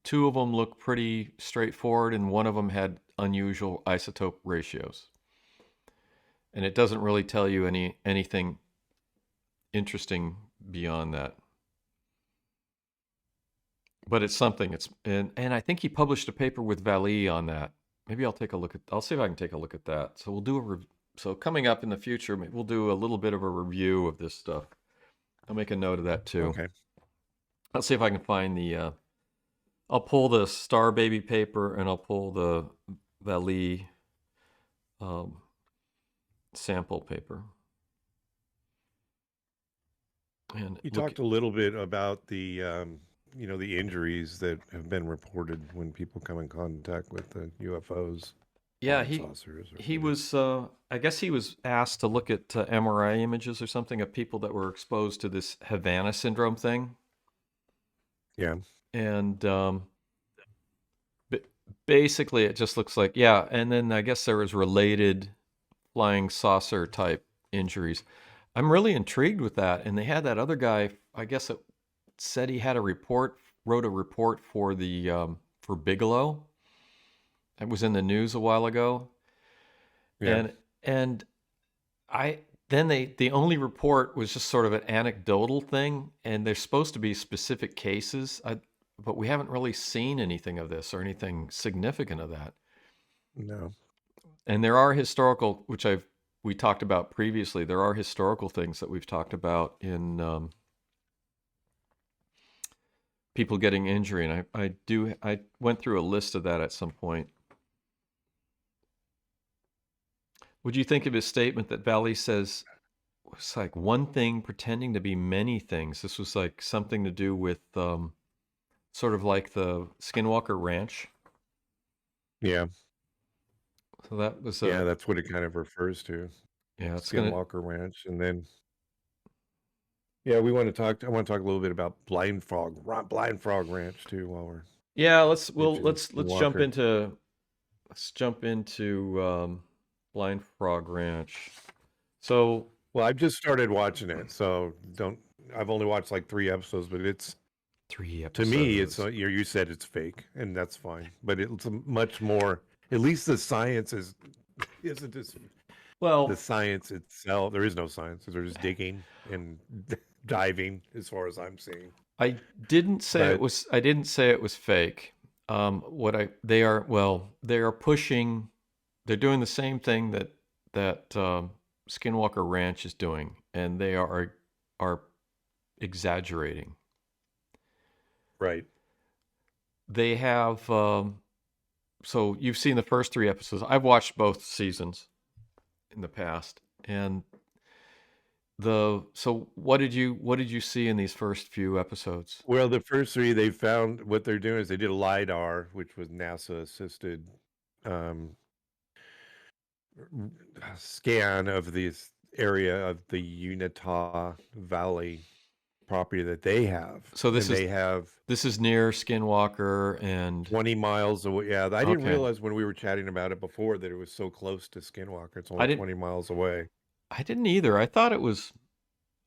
2 of them look pretty straightforward, and 1 of them had unusual isotope ratios. And it doesn't really tell you anything interesting beyond that. But it's something. And I think he published a paper with Vallée on that. Maybe I'll see if I can take a look at that. So we'll do so coming up in the future, we'll do a little bit of a review of this stuff. I'll make a note of that too. Okay. I'll see if I can find I'll pull the Star Baby paper and I'll pull the Vallée sample paper. And you talked a little bit about the the injuries that have been reported when people come in contact with the UFOs. Yeah, he was. I guess he was asked to look at MRI images or something of people that were exposed to this Havana syndrome thing. Yeah, and basically it just looks like and then I guess there was related flying saucer type injuries. I'm really intrigued with that, and they had that other guy. I guess it said he had wrote a report for the for Bigelow. It was in the news a while ago. Yeah. And the only report was just sort of an anecdotal thing, and there's supposed to be specific cases, but we haven't really seen anything of this or anything significant of that. No. And there are historical, which we talked about previously, there are historical things that we've talked about in people getting injury, and I went through a list of that at some point. Would you think of his statement that Valley says it's like one thing pretending to be many things? This was like something to do with sort of like the Skinwalker Ranch. Yeah. So that was Yeah, that's what it kind of refers to. Yeah, it's Skinwalker Ranch. And then I want to talk a little bit about Blind Frog Ranch too while we're let's jump into Blind Frog Ranch. So, well, I've just started watching it, so I've only watched like 3 episodes, but it's 3 episodes. To me, it's you said it's fake, and that's fine. But it's much more. At least the science isn't just the science itself. There is no science. They're just digging and diving, as far as I'm seeing. I didn't say it was fake. They are pushing. They're doing the same thing that Skinwalker Ranch is doing, and they are exaggerating. Right. They have. So you've seen the first 3 episodes. I've watched both seasons in the past, and so what did you see in these first few episodes? Well, the first 3, they found what they're doing is they did a LiDAR, which was NASA assisted scan of this area of the Utah Valley property that they have. So this is near Skinwalker and 20 miles away. Yeah, I didn't realize when we were chatting about it before that it was so close to Skinwalker. It's only 20 miles away. I didn't either. I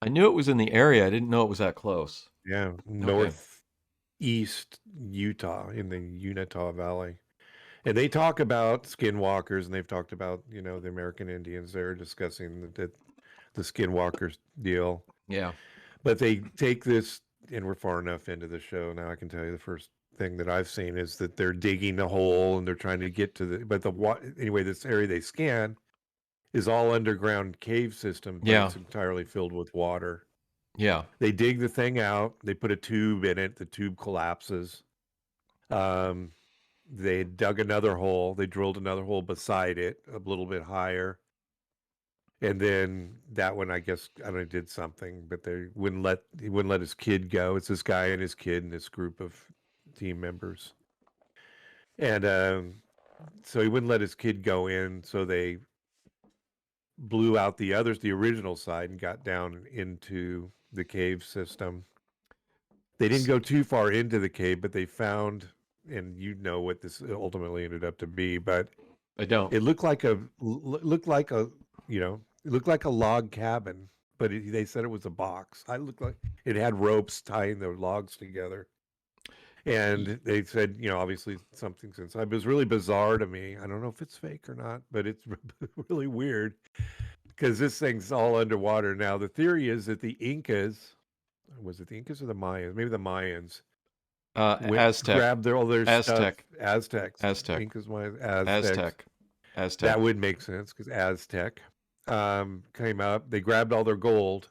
knew it was in the area. I didn't know it was that close. Yeah, northeast Utah in the Utah Valley. And they talk about skinwalkers, and they've talked about, the American Indians. They're discussing the skinwalkers deal. Yeah. But they take this, and we're far enough into the show now. I can tell you the first thing that I've seen is that they're digging a hole and they're trying to get to anyway, this area they scan is all underground cave system. But it's entirely filled with water. Yeah. They dig the thing out. They put a tube in it. The tube collapses. They dug another hole. They drilled another hole beside it, a little bit higher. And then that one, I guess, I don't know, did something, but he wouldn't let his kid go. It's this guy and his kid and this group of team members. And so he wouldn't let his kid go in. So they blew out the original side, and got down into the cave system. They didn't go too far into the cave, but they found, and what this ultimately ended up to be, but I don't. It looked like a log cabin, but they said it was a box. I looked like it had ropes tying the logs together. And they said, obviously something's inside. But it was really bizarre to me. I don't know if it's fake or not, but it's really weird because this thing's all underwater. Now, the theory is that the Incas, was it the Incas or the Mayans? Maybe the Mayans. Aztec. Grabbed all their Aztec. stuff. Aztecs. Aztec. Incas, Mayans, Aztec. That would make sense because Aztec came up. They grabbed all their gold.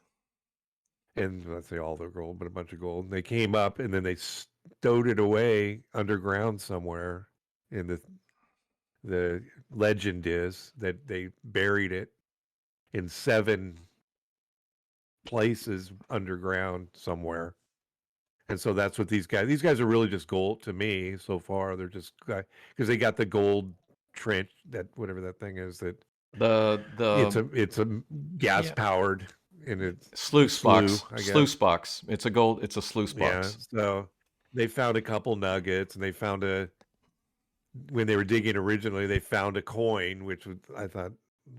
And let's say all their gold, but a bunch of gold. And they came up and then they stowed it away underground somewhere. And the legend is that they buried it in 7 places underground somewhere. And so that's what these guys are really just gold to me so far. They're just because they got the gold trench, that whatever that thing is, that it's a gas powered. And it's sluice box. Sluice box. It's a sluice box. Yeah. So they found a couple nuggets, and they found when they were digging originally, they found a coin, which I thought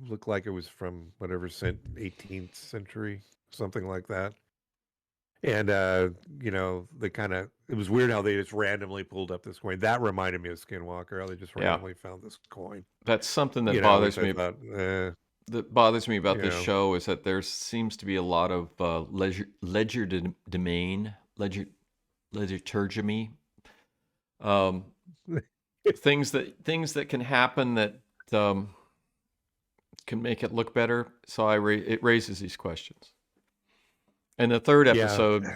looked like it was from whatever 18th century, something like that. And it was weird how they just randomly pulled up this coin. That reminded me of Skinwalker. How they just randomly found this coin. That's something that bothers me. That bothers me about this show is that there seems to be a lot of legerdemain, legiturgemy, things that can happen that can make it look better. So it raises these questions. And the third episode,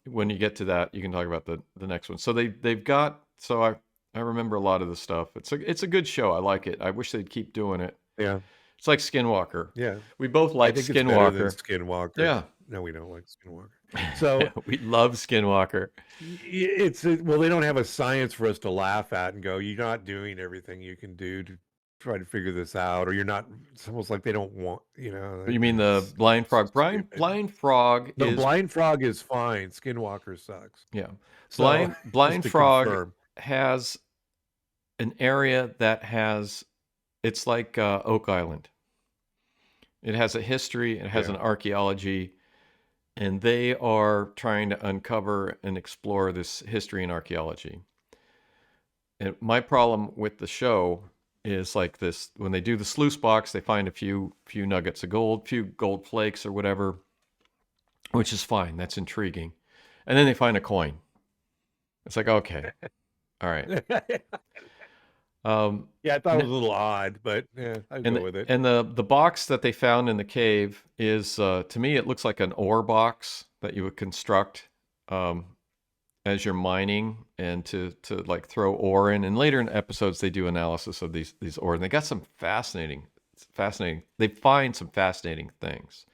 when you get to that, you can talk about the next one. So they've got. So I remember a lot of the stuff. It's a good show. I like it. I wish they'd keep doing it. Yeah. It's like Skinwalker. Yeah. We both I like think it's better than Skinwalker. Skinwalker. Yeah. No, we don't like Skinwalker. So We love Skinwalker. well, they don't have a science for us to laugh at and go, you're not doing everything you can do to try to figure this out, or you're not. It's almost like they don't want, You mean the it's blind frog? stupid. Blind frog The is blind frog is fine. Skinwalker sucks. yeah. So Blind just to frog confirm. has an area that has. It's like Oak Island. It has a history. It has an archaeology, and they are trying to uncover and explore this history and archaeology. And my problem with the show is like this: when they do the sluice box, they find a few nuggets of gold, few gold flakes or whatever, which is fine. That's intriguing. And then they find a coin. It's like, okay, all right. Yeah, I thought it was a little odd, but yeah, I'd go with it. And the box that they found in the cave is, to me, it looks like an ore box that you would construct as you're mining and to like throw ore in. And later in episodes, they do analysis of these ore, and they got some fascinating. They find some fascinating things.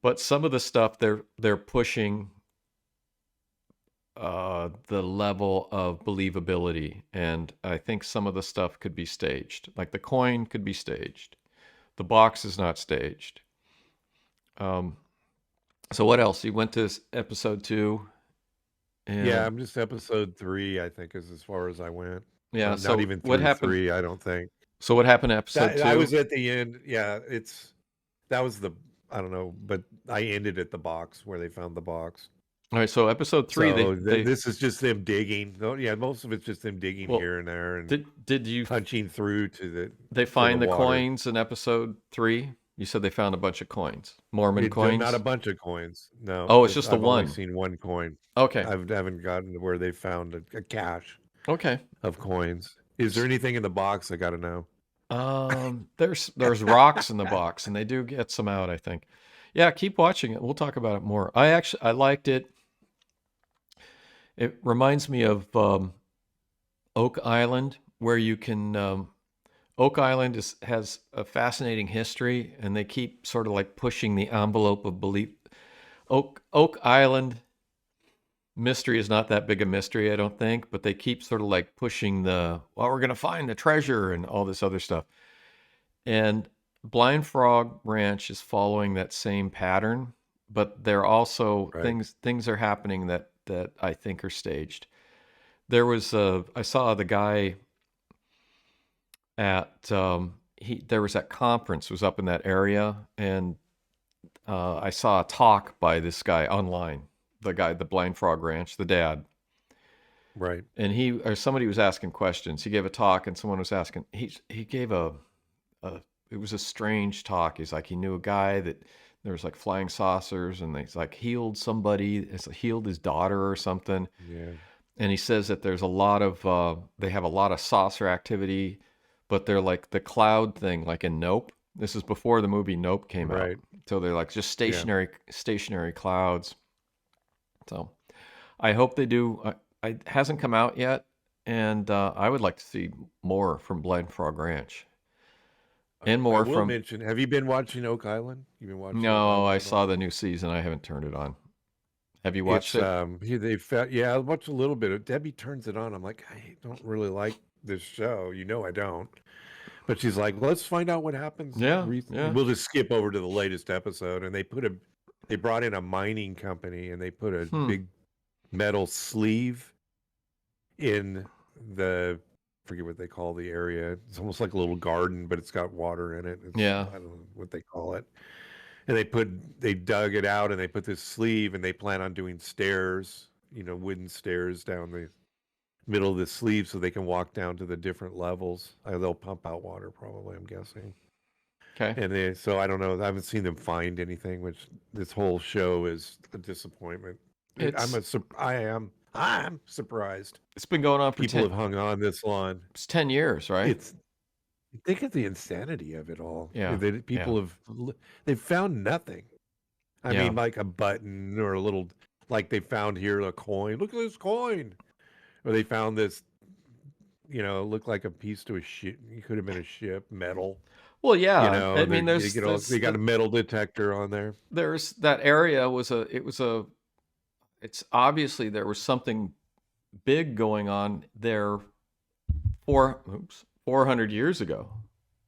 But some of the stuff they're pushing the level of believability, and I think some of the stuff could be staged. Like the coin could be staged. The box is not staged. So what else? You went to episode 2. And yeah, I'm just episode 3. I think is as far as I went. Yeah. Not So even what through happened? 3. I don't think. So what happened to episode 2? I was at the end. Yeah, that was I don't know, but I ended at the box where they found the box. All right, so episode 3, so this is just them digging. Yeah, most of it's just them digging here and there and did you punching through to the. They find the water. coins in episode 3. You said they found a bunch of coins, Mormon coins. Not a bunch of coins. No. Oh, it's just the one. I've only seen one coin. Okay. I haven't gotten to where they found a cache. Okay. Of coins. Is there anything in the box? I got to know. There's rocks in the box, and they do get some out, I think. Yeah, keep watching it. We'll talk about it more. I liked it. It reminds me of Oak Island, where you can. Oak Island has a fascinating history, and they keep sort of like pushing the envelope of belief. Oak Island mystery is not that big a mystery, I don't think, but they keep sort of like pushing we're going to find the treasure and all this other stuff. And Blind Frog Ranch is following that same pattern, but they're also things are happening that I think are staged. There was I saw the guy at there was that conference was up in that area, and I saw a talk by this guy online, the Blind Frog Ranch, the dad. Right. And somebody was asking questions. He gave a talk, and someone was asking. He gave it was a strange talk. He's like, he knew a guy that there was like flying saucers, and he's like healed somebody. It's healed his daughter or something. Yeah. And he says that there's a lot of they have a lot of saucer activity, but they're like the cloud thing, like in Nope. This is before the movie Nope came out. So they're like just stationary clouds. So I hope they do. It hasn't come out yet, and I would like to see more from Blind Frog Ranch. And more I will mention, have you been watching Oak Island? You've been watching? No, I saw the new season. I haven't turned it on. Have you watched it? I watched a little bit. Debbie turns it on. I'm like, I don't really like this show. I don't. But she's like, let's find out what happens. Yeah. We'll just skip over to the latest episode. And they brought in a mining company, and they put a big metal sleeve in forget what they call the area. It's almost like a little garden, but it's got water in it. I don't know what they call it. And they dug it out, and they put this sleeve, and they plan on doing stairs, wooden stairs down the middle of the sleeve so they can walk down to the different levels. They'll pump out water probably, I'm guessing. Okay. And so I don't know. I haven't seen them find anything, which this whole show is a disappointment. I'm surprised. It's been going on for people have hung on this long. It's 10 years, right? Think of the insanity of it all. Yeah. They've found nothing. I mean, like a button or a little, like they found here a coin. Look at this coin. Or they found this, it looked like a piece to a ship. It could have been a ship, metal. Well, You yeah. know, I mean, they got a metal detector on there. there's that area it's obviously there was something big going on there 400 years ago.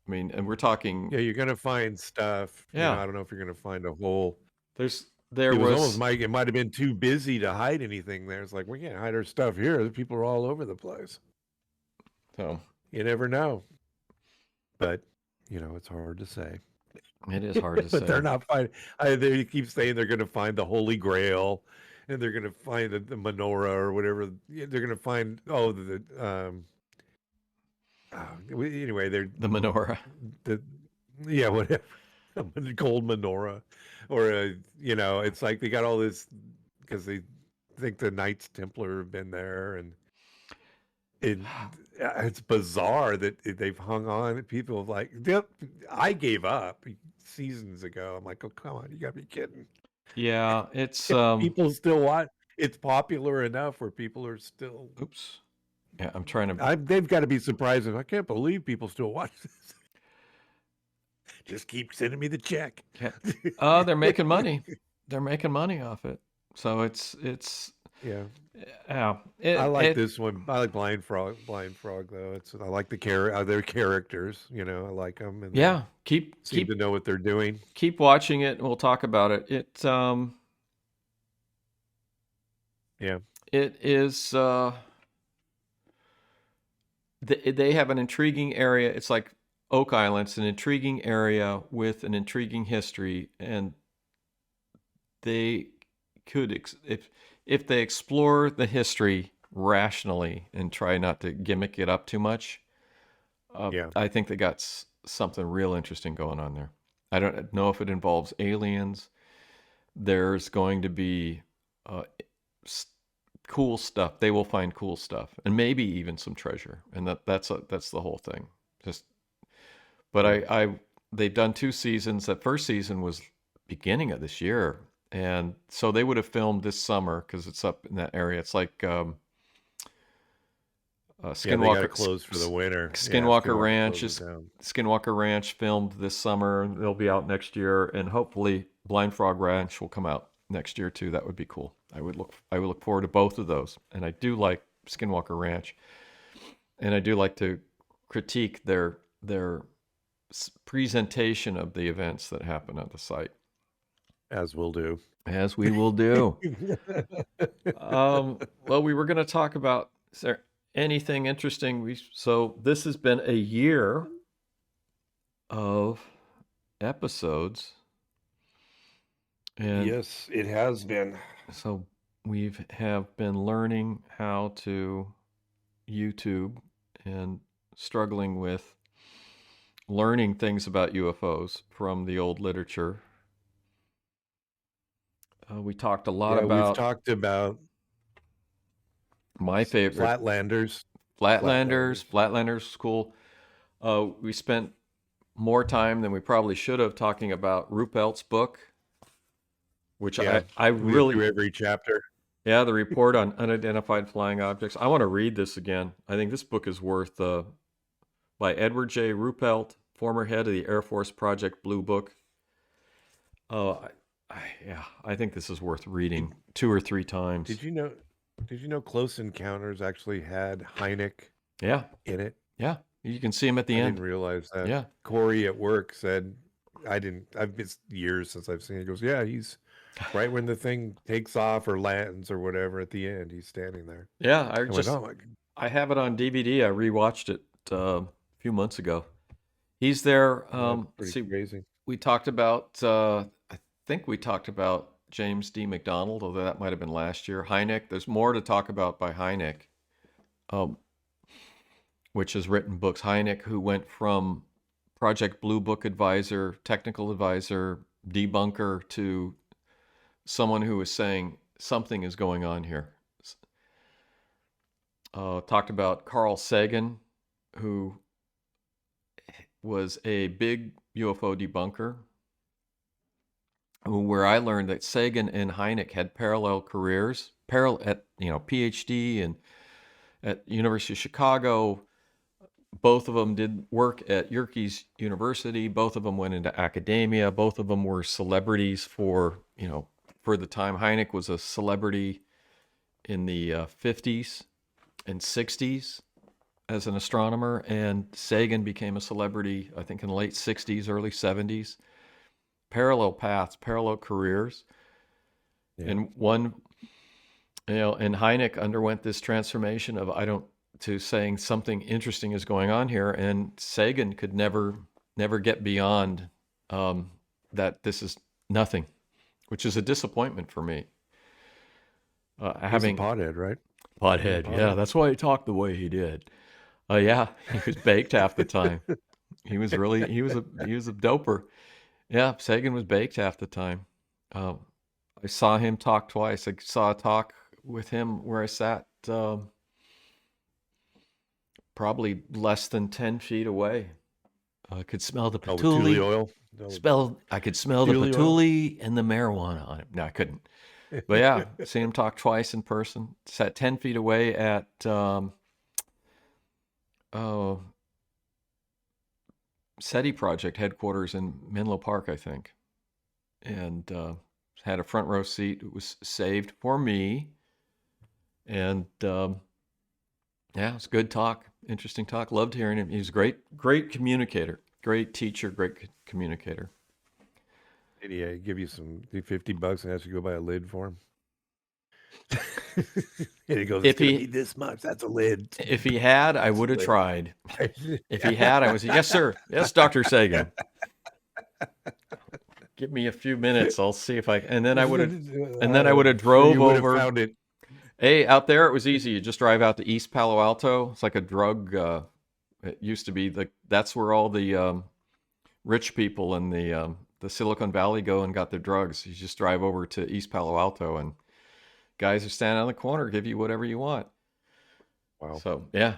I mean, and we're talking, Yeah, you're gonna find stuff. You know, yeah, I don't know if you're gonna find a whole. there It was almost was, it might have been too busy to hide anything there. It's like we can't hide our stuff here. The people are all over the place. so You never know, but you know it's hard to say. it is hard to But they're say. not finding. They keep saying they're going to find the Holy Grail, and they're going to find the menorah or whatever. They're going to find anyway, they're The menorah. the yeah, whatever, a gold menorah, or you know, it's like they got all this because they think the Knights Templar have been there, and it's bizarre that they've hung on. People have like, yep, I gave up seasons ago. I'm like, oh come on, you gotta be kidding. Yeah, it's People still watch. It's popular enough where people are still. oops. Yeah, I'm trying to. They've got to be surprised. I can't believe people still watch this. Just keep sending me the check. They're making money. They're making money off it. So it's yeah. Yeah. I like this one. I like Blind Frog. Though. I like their characters. You know, I like them. And yeah. Seem to know what they're doing. Keep watching it, and we'll talk about it. Yeah. It is. They have an intriguing area. It's like Oak Island. It's an intriguing area with an intriguing history, and they could, if they explore the history rationally and try not to gimmick it up too much, I think they got something real interesting going on there. I don't know if it involves aliens. There's going to be cool stuff. They will find cool stuff, and maybe even some treasure. And that's the whole thing. But they've done 2 seasons. That first season was beginning of this year, and so they would have filmed this summer because it's up in that area. It's like Skinwalker. They got closed for the winter. Skinwalker Ranch filmed this summer. They'll be out next year, and hopefully Blind Frog Ranch will come out next year too. That would be cool. I would look forward to both of those. And I do like Skinwalker Ranch, and I do like to critique their presentation of the events that happen at the site. As we will do. Well, we were going to talk about, is there anything interesting? So this has been a year of episodes. And yes, it has been. So we have been learning how to YouTube and struggling with learning things about UFOs from the old literature. We talked a lot about. We've talked about my favorite Flatlanders. Flatlanders cool. We spent more time than we probably should have talking about Ruppelt's book, which I really through every chapter. Yeah, the report on unidentified flying objects. I want to read this again. I think this book is worth by Edward J. Ruppelt, former head of the Air Force Project Blue Book. I think this is worth reading 2 or 3 times. Did you know Close Encounters actually had Hynek in it? Yeah, you can see him at the end. I didn't realize that. Yeah. Corey at work said, I've been years since I've seen it. He goes, yeah, he's right when the thing takes off or lands or whatever at the end, he's standing there. Yeah, I have it on DVD. I rewatched it a few months ago. He's there. Pretty crazy. We talked about, I think we talked about James D. McDonald, although that might have been last year. Hynek, there's more to talk about by Hynek, which has written books. Hynek, who went from Project Blue Book advisor, technical advisor, debunker, to someone who was saying something is going on here. Talked about Carl Sagan, who was a big UFO debunker, where I learned that Sagan and Hynek had parallel careers, PhD and at University of Chicago, both of them did work at Yerkes University. Both of them went into academia. Both of them were celebrities for the time. Hynek was a celebrity in the 50s and 60s as an astronomer, and Sagan became a celebrity, I think, in the late 60s, early 70s. Parallel paths, parallel careers. Yeah. And and Hynek underwent this transformation to saying something interesting is going on here, and Sagan could never get beyond that this is nothing, which is a disappointment for me. Having a pothead, right? Pothead, yeah, that's why he talked the way he did. Yeah, he was baked half the time. He was a doper. Yeah, Sagan was baked half the time. I saw him talk twice. I saw a talk with him where I sat probably less than 10 feet away. I could smell the patchouli oil. I could smell the patchouli and the marijuana on him. No, I couldn't. But yeah, seen him talk twice in person. Sat 10 feet away at SETI Project headquarters in Menlo Park, I think. And had a front row seat. It was saved for me. And yeah, it's a good talk. Interesting talk. Loved hearing him. He was a great communicator. Great teacher, great communicator. Did he give you some $50 and ask you to go buy a lid for him? And he goes, "If he need this much, that's a lid." If he had, I would have tried. If he had, I was, yes, sir. Yes, Dr. Sagan. Give me a few minutes. I'll see if I. And then I would have drove over. Found it. Hey, out there it was easy. You just drive out to East Palo Alto. It's like a drug. It used to be that's where all the rich people in the Silicon Valley go and got their drugs. You just drive over to East Palo Alto, and guys are standing on the corner, give you whatever you want. Wow. So yeah.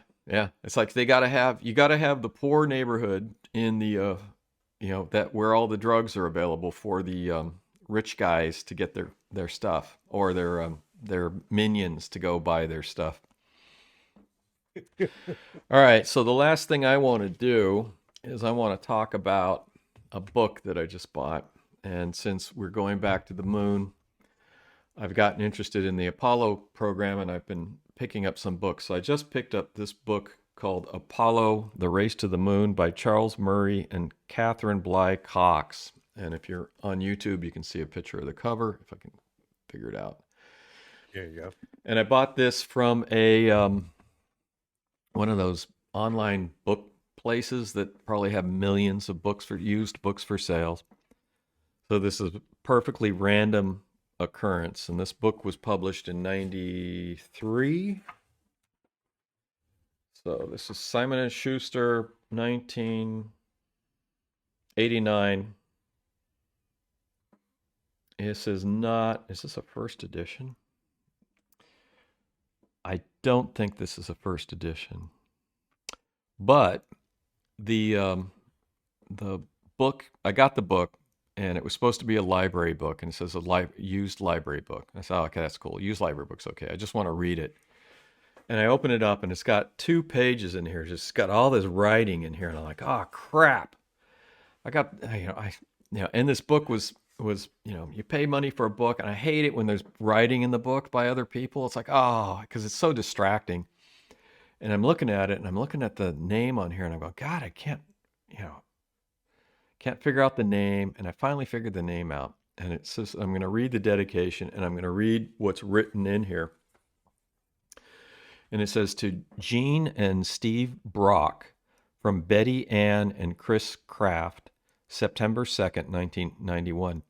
It's like you got to have the poor neighborhood in the that where all the drugs are available for the rich guys to get their stuff, or their minions to go buy their stuff. All right, so the last thing I want to do is I want to talk about a book that I just bought. And since we're going back to the moon, I've gotten interested in the Apollo program, and I've been picking up some books. So I just picked up this book called Apollo, The Race to the Moon by Charles Murray and Catherine Bly Cox. And if you're on YouTube, you can see a picture of the cover, if I can figure it out. There you go. And I bought this from a one of those online book places that probably have millions of used books for sale. So this is a perfectly random occurrence, and this book was published in 93. So this is Simon & Schuster, 1989. Is this a first edition? I don't think this is a first edition. But the book, I got the book, and it was supposed to be a library book, and it says used library book. I said, oh, okay, that's cool. Used library book's okay. I just want to read it. And I open it up, and it's got 2 pages in here. It's got all this writing in here, and I'm like, oh crap! And this book was you pay money for a book, and I hate it when there's writing in the book by other people. It's like, because it's so distracting. And I'm looking at it, and I'm looking at the name on here, and I'm going, God, I can't figure out the name. And I finally figured the name out. And it says, I'm going to read the dedication, and I'm going to read what's written in here. And it says, to Gene and Steve Brock, from Betty Ann and Chris Kraft, September 2nd, 1991.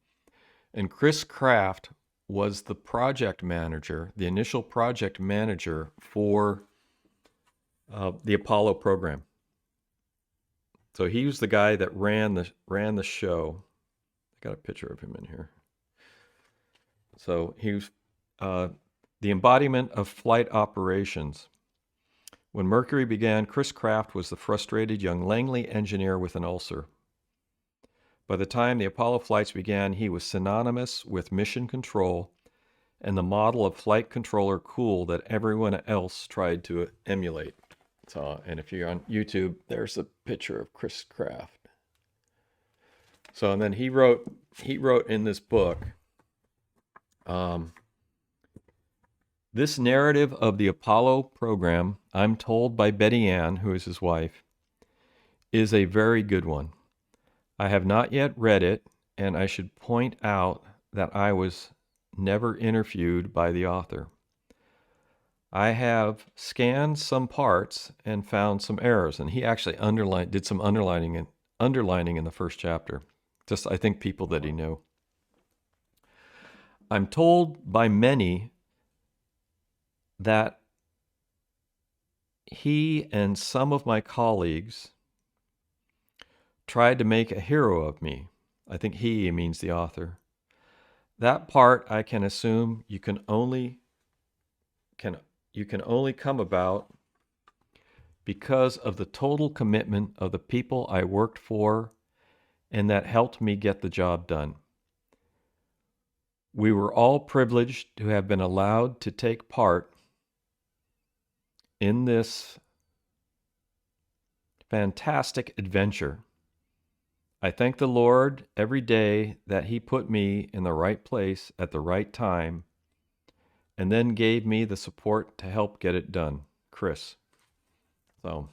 And Chris Kraft was the project manager, the initial project manager for the Apollo program. So he was the guy that ran the show. I got a picture of him in here. So he was the embodiment of flight operations. When Mercury began, Chris Kraft was the frustrated young Langley engineer with an ulcer. By the time the Apollo flights began, he was synonymous with mission control and the model of flight controller cool that everyone else tried to emulate. So, and if you're on YouTube, there's a picture of Chris Kraft. So, and then he wrote in this book, this narrative of the Apollo program, I'm told by Betty Ann, who is his wife, is a very good one. I have not yet read it, and I should point out that I was never interviewed by the author. I have scanned some parts and found some errors, and he actually did some underlining in the first chapter. Just, I think, people that he knew. I'm told by many that he and some of my colleagues tried to make a hero of me. I think he means the author. That part I can assume you can only come about because of the total commitment of the people I worked for and that helped me get the job done. We were all privileged to have been allowed to take part in this fantastic adventure. I thank the Lord every day that He put me in the right place at the right time and then gave me the support to help get it done. Chris. So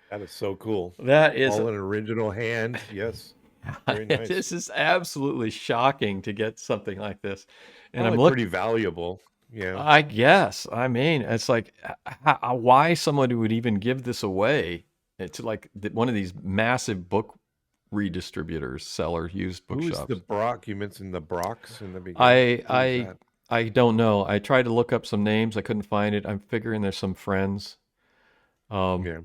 that is so cool. That is all in original hand. Yes. Very nice. This is absolutely shocking to get something like this. And I'm pretty valuable. Yeah. I guess. I mean, it's like why somebody would even give this away to like one of these massive book redistributors, used bookshops. Who's the Brock? You mentioned the Brocks in the beginning. I don't know. I tried to look up some names. I couldn't find it. I'm figuring there's some friends. Yeah.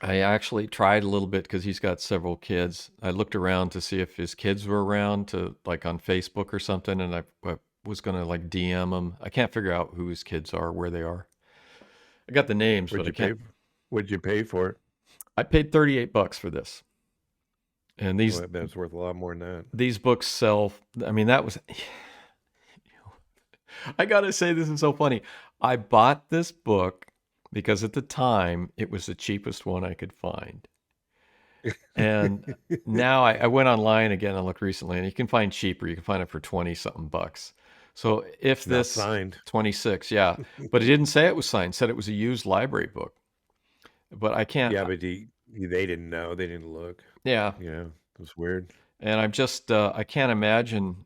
I actually tried a little bit because he's got several kids. I looked around to see if his kids were around to like on Facebook or something, and I was going to like DM him. I can't figure out who his kids are, where they are. I got the names, but I can't. What'd you pay for it? I paid $38 for this. And these that's worth a lot more than that. These books sell. I mean, that was. I gotta say, this is so funny. I bought this book because at the time it was the cheapest one I could find. And now I went online again and looked recently, and you can find cheaper. You can find it for 20-something bucks. So if this signed 26, yeah, but it didn't say it was signed. It said it was a used library book. But I can't. Yeah, but they didn't know. They didn't look. Yeah. Yeah, it was weird. And I'm just, I can't imagine.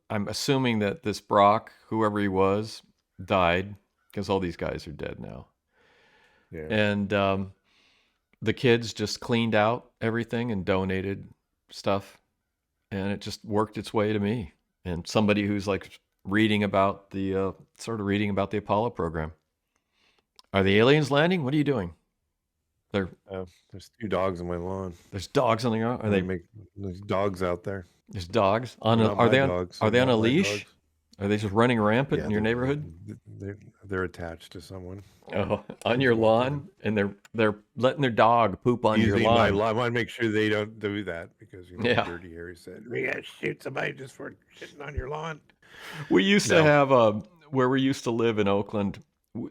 I'm assuming that this Brock, whoever he was, died because all these guys are dead now. Yeah. And the kids just cleaned out everything and donated stuff. And it just worked its way to me. And somebody who's like reading about the Apollo program. Are the aliens landing? What are you doing? There's 2 dogs on my lawn. There's dogs on the lawn. There's dogs out there. There's dogs on. Are they on a leash? Are they just running rampant in your neighborhood? They're attached to someone. Oh, on your lawn, and they're letting their dog poop on your lawn. I want to make sure they don't do that because Dirty Harry said we gotta shoot somebody just for shitting on your lawn. We used to have where we used to live in Oakland.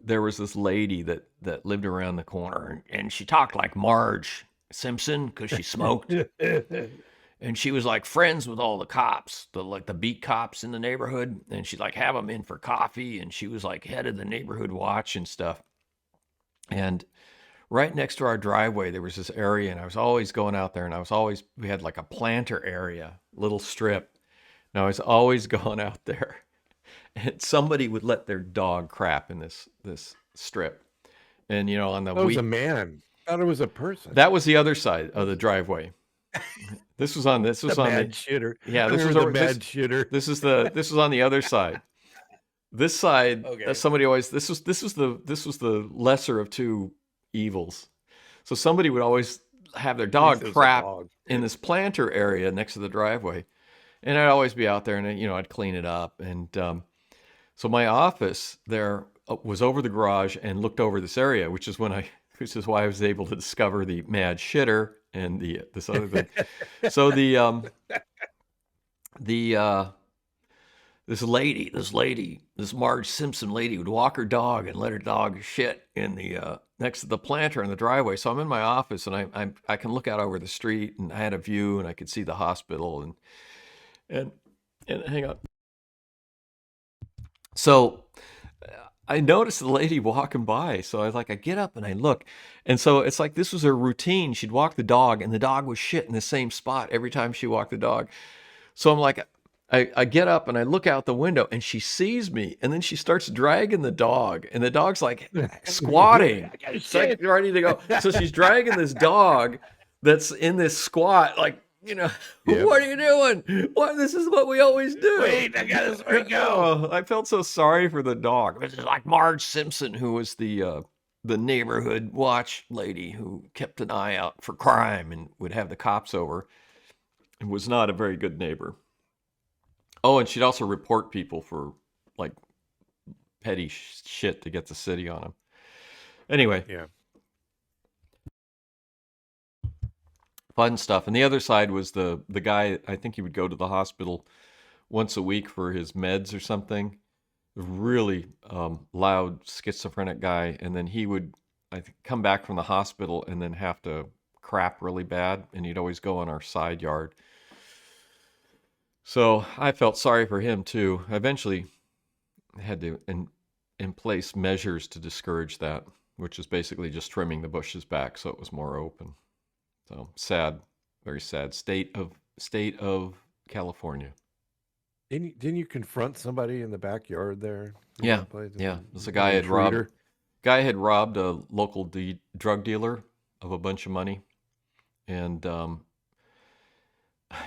There was this lady that lived around the corner, and she talked like Marge Simpson because she smoked. And she was like friends with all the cops, the beat cops in the neighborhood. And she'd like have them in for coffee. And she was like head of the neighborhood watch and stuff. And right next to our driveway, there was this area. And I was always going out there. And we had like a planter area, little strip. And I was always going out there. And somebody would let their dog crap in this strip. And, on the... That was a man. I thought it was a person. That was the other side of the driveway. This was on the shitter. Yeah, this was the mad shitter. This was on the other side. This side, somebody always this was the lesser of two evils. So somebody would always have their dog crap in this planter area next to the driveway, and I'd always be out there, and I'd clean it up. And so my office there was over the garage and looked over this area, which is why I was able to discover the mad shitter and this other thing. So this Marge Simpson lady would walk her dog and let her dog shit in the next to the planter in the driveway. So I'm in my office and I can look out over the street, and I had a view and I could see the hospital and hang on. So I noticed the lady walking by. So I get up and I look. And so it's like this was her routine. She'd walk the dog, and the dog was shit in the same spot every time she walked the dog. So I'm like, I get up and I look out the window, and she sees me, and then she starts dragging the dog, and the dog's like squatting. It's like ready to go. So she's dragging this dog that's in this squat, like, yep. What are you doing? What? This is what we always do. Wait, I got to go. I felt so sorry for the dog. This is like Marge Simpson, who was the neighborhood watch lady who kept an eye out for crime and would have the cops over, and was not a very good neighbor. Oh, and she'd also report people for like petty shit to get the city on them. Anyway. Yeah. Fun stuff. And the other side was the guy, I think he would go to the hospital once a week for his meds or something. Really loud schizophrenic guy. And then he would, I think, come back from the hospital and then have to crap really bad. And he'd always go on our side yard. So I felt sorry for him too. I eventually had to in place measures to discourage that, which is basically just trimming the bushes back so it was more open. So sad, very sad state of California. Didn't you confront somebody in the backyard there? Yeah. There's a guy had robbed a local drug dealer of a bunch of money, and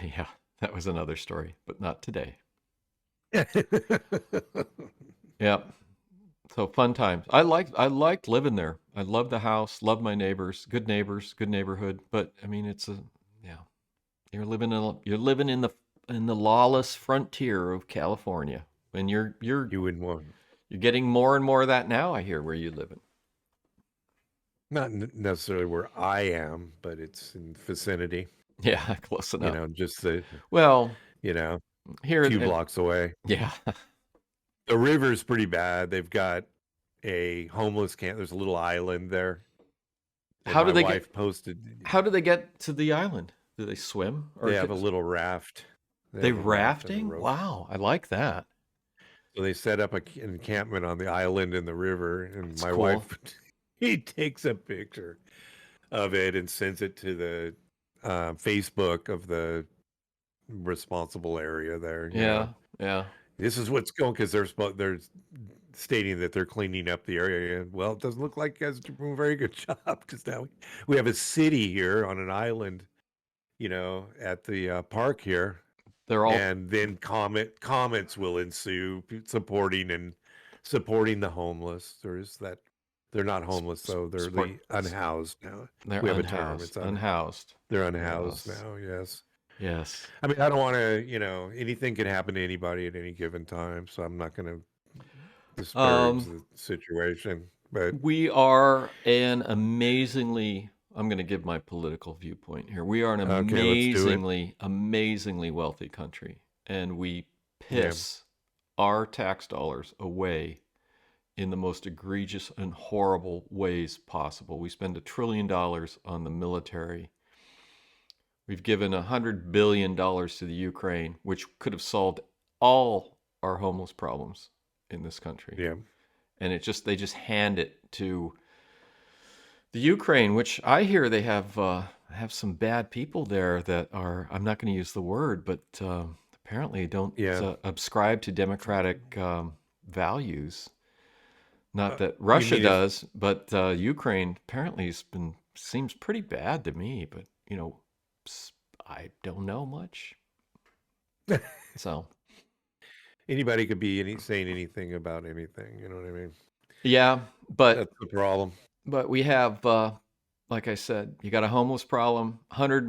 yeah, that was another story, but not today. Yeah. So fun times. I liked living there. I loved the house, loved my neighbors, good neighborhood. But I mean, you're living in the lawless frontier of California, and you're getting more and more of that now. I hear where you live in. Not necessarily where I am, but it's in the vicinity. Yeah, close enough. Just here a few blocks away. Yeah. The river's pretty bad. They've got a homeless camp. There's a little island there. How do they get to the island? Do they swim? Or they have a little raft. They rafting? Wow, I like that. So they set up an encampment on the island in the river, and That's my cool. wife, he takes a picture of it and sends it to the Facebook of the responsible area there. Yeah. This is what's going, because they're stating that they're cleaning up the area. Well, it doesn't look like you guys are doing a very good job, because now we have a city here on an island, at the park here. And then comments will ensue supporting the homeless. They're not homeless though. They're the unhoused now. We have a term. It's unhoused. They're unhoused now. Yes. Yes. I mean, I don't want to, anything can happen to anybody at any given time, so I'm not going to disparage the situation. But we are an amazingly, I'm going to give my political viewpoint here. We are an amazingly wealthy country, and we piss our tax dollars away in the most egregious and horrible ways possible. We spend $1 trillion on the military. We've given $100 billion to the Ukraine, which could have solved all our homeless problems in this country. Yeah. And they just hand it to the Ukraine, which I hear they have some bad people there that are, I'm not going to use the word, but apparently don't subscribe to democratic values. Not that Russia does, but Ukraine apparently seems pretty bad to me, but I don't know much. So anybody could be saying anything about anything, you know what I mean? Yeah, but that's the problem. But we have, like I said, you got a homeless problem. $100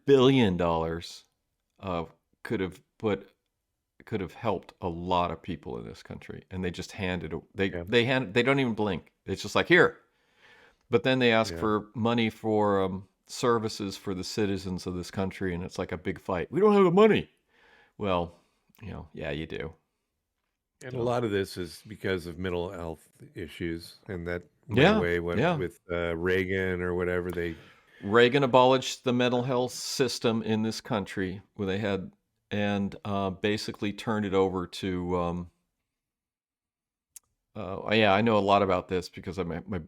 billion could have helped a lot of people in this country, and they just they don't even blink. It's just like, here. But then they ask for money for services for the citizens of this country, and it's like a big fight. We don't have the money. Well, Yeah, you do. And a lot of this is because of mental health issues, and that went Yeah, away yeah. with Reagan or whatever. Reagan abolished the mental health system in this country where they had, and basically turned it over to. Yeah, I know a lot about this because of my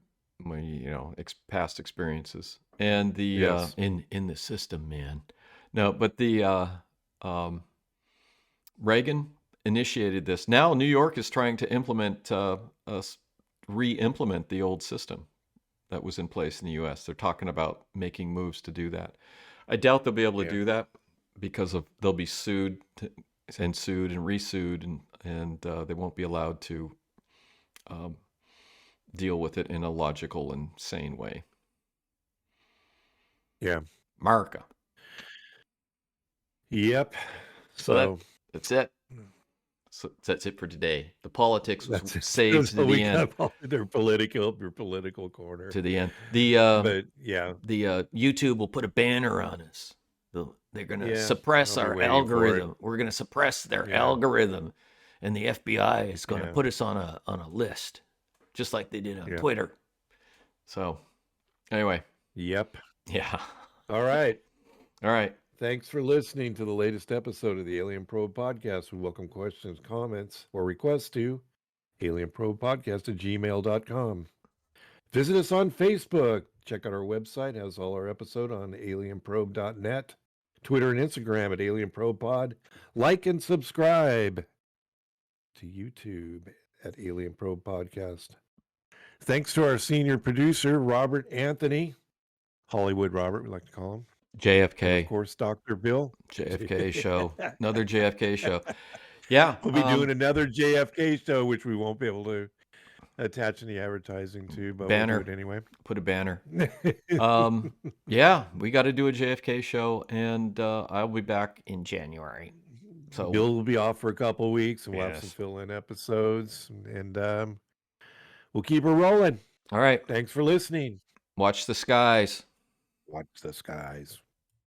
past experiences and the Yes. in the system, man. No, but the Reagan initiated this. Now New York is trying to re-implement the old system that was in place in the U.S. They're talking about making moves to do that. I doubt they'll be able to do that because they'll be sued and re-sued, and they won't be allowed to deal with it in a logical and sane way. Yeah. America. Yep. So that's it. So that's it for today. The politics was saved to the end. Their political corner to the end. But yeah, the YouTube will put a banner on us. They're going to suppress I'll be our waiting for algorithm. We're going to suppress their algorithm, and the FBI is going to put us on a list, just like they did on Twitter. So, anyway. Yep. Yeah. All right. All right. Thanks for listening to the latest episode of the Alien Probe Podcast. We welcome questions, comments, or requests to alienprobepodcast@gmail.com. Visit us on Facebook. Check out our website. It has all our episode on alienprobe.net. Twitter and Instagram at alienprobepod. Like and subscribe to YouTube at Alien Probe Podcast. Thanks to our senior producer, Robert Anthony. Hollywood Robert, we like to call him. JFK. And of course, Dr. Bill. JFK show. Another JFK show. Yeah. We'll be doing another JFK show, which we won't be able to attach any advertising to, but banner. We'll do it anyway. Put a banner. Yeah, we got to do a JFK show, and I'll be back in January. So Bill will be off for a couple of weeks, and we'll have some fill-in episodes, and we'll keep her rolling. All right. Thanks for listening. Watch the skies. Watch the skies.